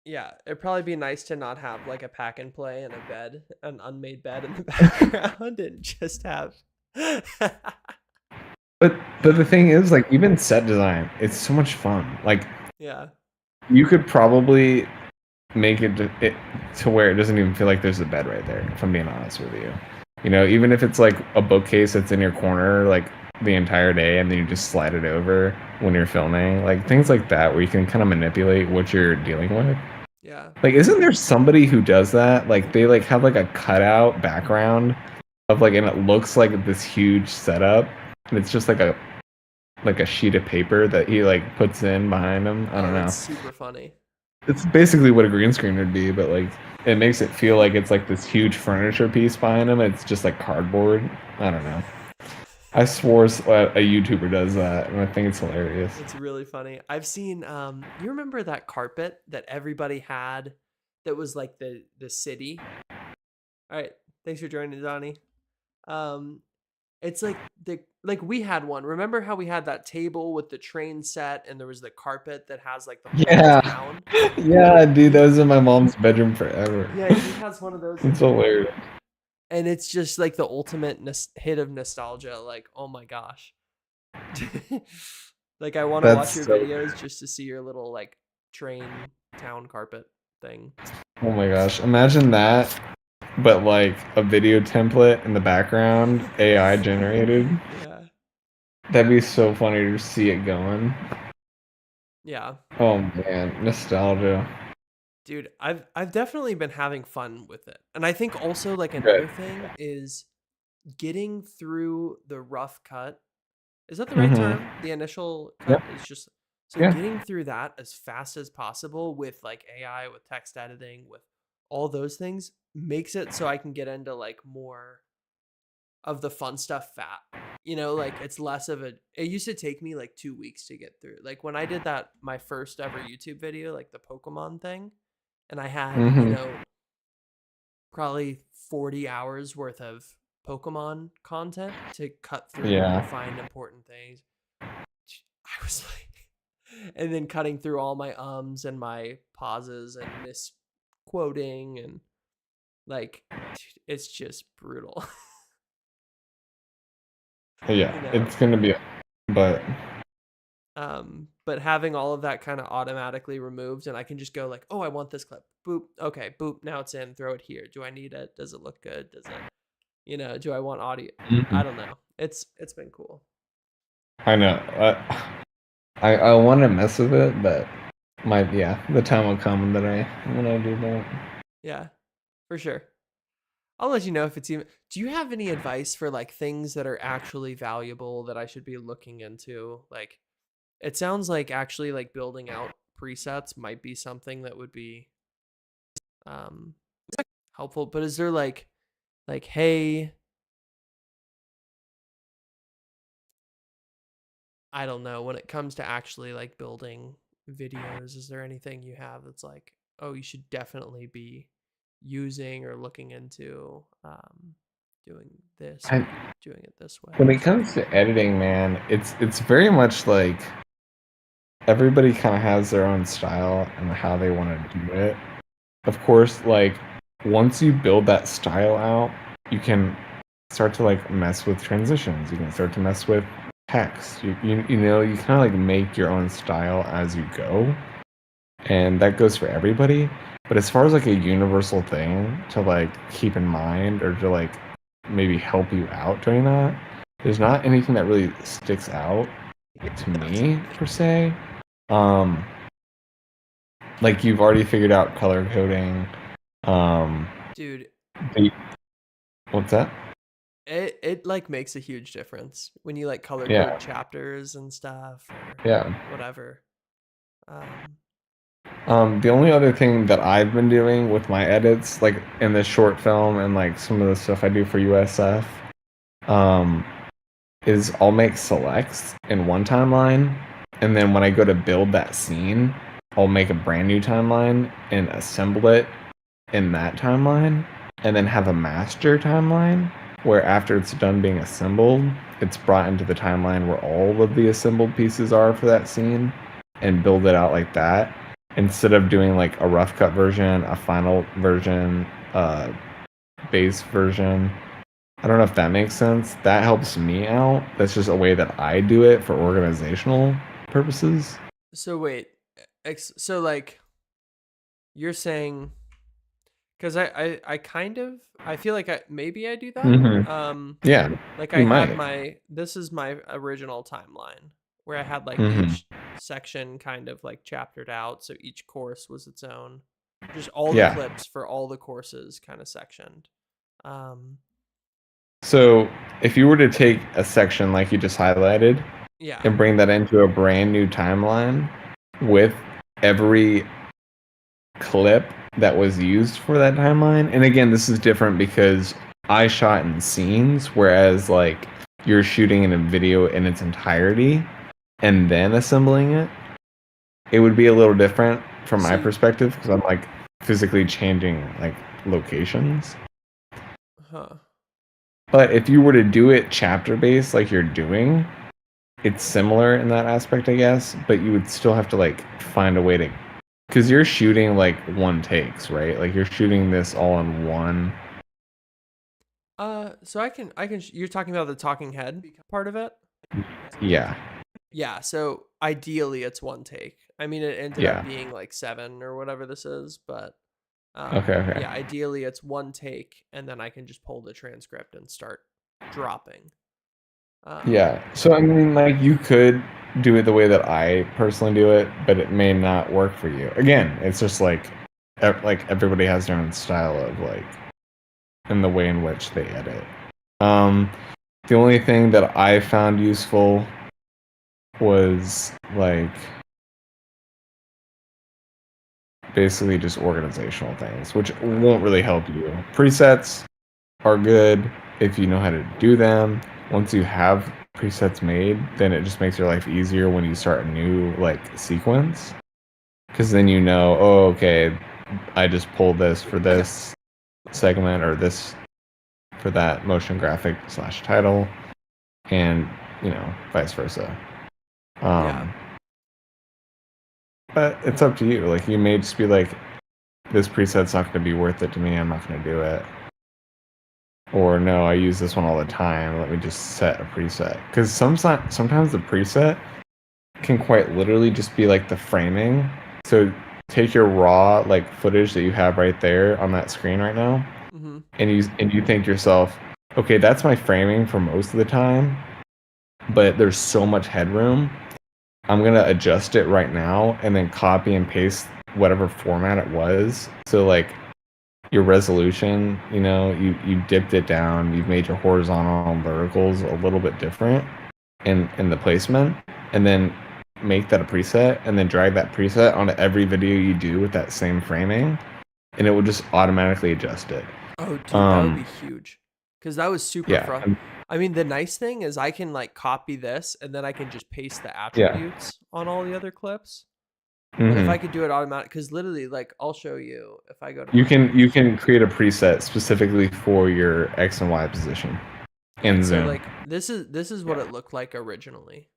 Yeah, it'd probably be nice to not have like a pack and play and a bed, an unmade bed in the background, and just have. But the thing is, like, even set design, it's so much fun. Like, Yeah. you could probably make it to where it doesn't even feel like there's a bed right there, if I'm being honest with you. Even if it's like a bookcase that's in your corner like the entire day and then you just slide it over when you're filming, like things like that where you can kind of manipulate what you're dealing with. Yeah. Like, isn't there somebody who does that? Like, they like have like a cutout background of like, and it looks like this huge setup, and it's just like a sheet of paper that he like puts in behind him. I don't know. It's super funny. It's basically what a green screen would be, but like it makes it feel like it's like this huge furniture piece behind him. It's just like cardboard. I don't know. I swore a YouTuber does that, and I think it's hilarious. It's really funny. I've seen you remember that carpet that everybody had that was like the city? All right, thanks for joining, Donnie. It's like we had one. Remember how we had that table with the train set and there was the carpet that has like the whole Yeah. town? Yeah, dude, that was in my mom's bedroom forever. Yeah, he has one of those. It's hilarious. And it's just like the ultimate hit of nostalgia. Like, oh my gosh. Like, I want to watch That's your so videos just to see your little like train town carpet thing. Oh my gosh. Imagine that, but like a video template in the background, AI generated. Yeah. That'd be so funny to see it going. Yeah. Oh man, nostalgia. Dude, I've definitely been having fun with it. And I think also like another thing is getting through the rough cut. Is that the right Mhm. term? The initial cut is just so Yeah. getting through that as fast as possible with like AI, with text editing, with all those things makes it so I can get into like more of the fun stuff fat. You know, like it's less of a it used to take me like 2 weeks to get through. Like when I did that my first ever YouTube video, like the Pokemon thing, and I had, you Mhm. know, probably 40 hours worth of Pokemon content to cut through Yeah. and find important things. I was like, and then cutting through all my ums and my pauses and misquoting and like, it's just brutal. Yeah, You know? it's gonna be, but But having all of that kind of automatically removed, and I can just go like, oh, I want this clip. Boop. Okay, boop. Now it's in. Throw it here. Do I need it? Does it look good? Does it, you know, do I want audio? I don't know. It's been cool. I know. I want to mess with it, but the time will come that when I do that. Yeah, for sure. I'll let you know if it's even. Do you have any advice for like things that are actually valuable that I should be looking into? Like, it sounds like actually like building out presets might be something that would be um helpful. But is there like hey, I don't know, when it comes to actually like building videos, is there anything you have that's like, oh, you should definitely be using or looking into doing this or doing it this way? When it comes to editing, man, it's very much like everybody kind of has their own style and how they want to do it. Of course, like once you build that style out, you can start to like mess with transitions. You can start to mess with text. You know, you kind of like make your own style as you go. And that goes for everybody. But as far as like a universal thing to like keep in mind or to like maybe help you out doing that, there's not anything that really sticks out to me per se. Like you've already figured out color coding. Dude, What's that? it like makes a huge difference when you like color Yeah. code chapters and stuff or Yeah. whatever. The only other thing that I've been doing with my edits, like in this short film and like some of the stuff I do for USF, is I'll make selects in one timeline, and then when I go to build that scene, I'll make a brand new timeline and assemble it in that timeline, and then have a master timeline where after it's done being assembled, it's brought into the timeline where all of the assembled pieces are for that scene, and build it out like that. Instead of doing like a rough cut version, a final version, base version. I don't know if that makes sense. That helps me out. That's just a way that I do it for organizational purposes. So wait, so like you're saying, because I kind of I feel like maybe I do that. Mhm. Yeah, like you I had might. this is my original timeline where I had like Mhm. each section kind of like chaptered out, so each course was its own, just all the Yeah. clips for all the courses kind of sectioned. So if you were to take a section like you just highlighted Yeah. and bring that into a brand new timeline with every clip that was used for that timeline, and again, this is different because I shot in scenes, whereas like you're shooting in a video in its entirety and then assembling it, it would be a little different from my See- perspective because I'm like physically changing like locations. Huh. But if you were to do it chapter based like you're doing, it's similar in that aspect, I guess, but you would still have to like find a way to, because you're shooting like one takes, right? Like you're shooting this all in one. So you're talking about the talking head part of it? Yeah. Yeah, so ideally it's one take. I mean, it ended Yeah. up being like 7 or whatever this is, but Okay. yeah, ideally it's one take, and then I can just pull the transcript and start dropping. Yeah. So I mean, like you could do it the way that I personally do it, but it may not work for you. Again, it's just like everybody has their own style of like and the way in which they edit. The only thing that I found useful was like basically just organizational things, which won't really help you. Presets are good if you know how to do them. Once you have presets made, then it just makes your life easier when you start a new like sequence, because then you know, oh, okay, I just pulled this for this segment or this for that motion graphic / title, and you know, vice versa. Yeah. But it's up to you. Like you may just be like, this preset's not going to be worth it to me. I'm not going to do it. Or no, I use this one all the time. Let me just set a preset. Because sometimes the preset can quite literally just be like the framing. So take your raw like footage that you have right there on that screen right now, Mm-hmm. and you think to yourself, okay, that's my framing for most of the time, but there's so much headroom. I'm gonna adjust it right now and then copy and paste whatever format it was. So like your resolution, you know, you dipped it down, you've made your horizontal and verticals a little bit different in the placement, and then make that a preset and then drag that preset onto every video you do with that same framing, and it will just automatically adjust it. Oh, dude, that would be huge. Because that was super Yeah. I mean, the nice thing is I can like copy this and then I can just paste the attributes on all the other clips. But if Mhm. I could do it automatic, because literally, like, I'll show you if I go to You can create a preset specifically for your X and Y position in so Zoom. like this is what it looked like originally.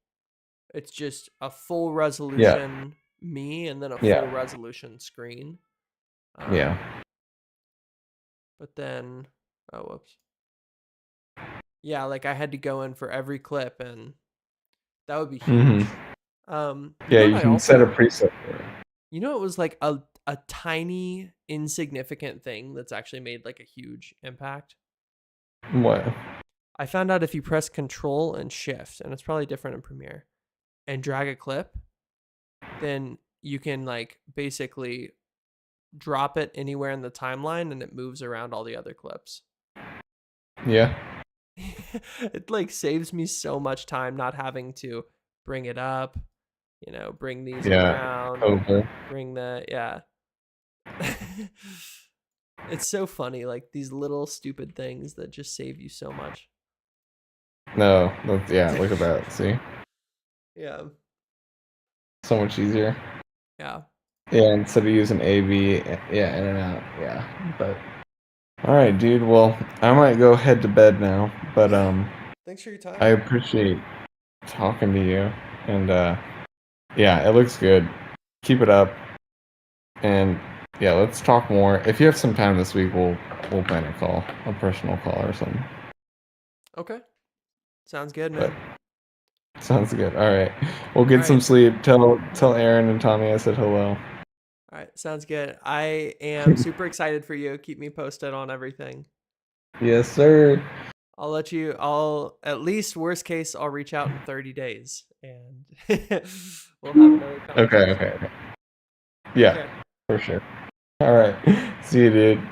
It's just a full resolution me and then a Yeah. full resolution screen. Yeah. But then, oh whoops. Yeah, like I had to go in for every clip, and that would be huge. Yeah, know you what I can also- set a preset for it. You know, it was like a tiny insignificant thing that's actually made like a huge impact. What? I found out if you press Control and Shift, and it's probably different in Premiere, and drag a clip, then you can like basically drop it anywhere in the timeline and it moves around all the other clips. Yeah. It like saves me so much time not having to bring it up, you know, bring these around, Over. bring the, yeah. It's so funny, like these little stupid things that just save you so much. No, yeah, look at that. See? Yeah. So much easier. Yeah. Yeah, instead of using AV, yeah, in and out. Yeah. But all right, dude. Well, I might go head to bed now, but Thanks for your time. I appreciate talking to you, and yeah, it looks good. Keep it up, and yeah, let's talk more. If you have some time this week, we'll plan a call, a personal call or something. Okay. Sounds good, But man. sounds good. All right, we'll get All some right. sleep. Tell Aaron and Tommy I said hello. All right, sounds good. I am super excited for you. Keep me posted on everything. Yes, sir. I'll at least worst case, I'll reach out in 30 days and we'll have another conversation. Okay. Yeah, Okay. for sure. All right. See you, dude.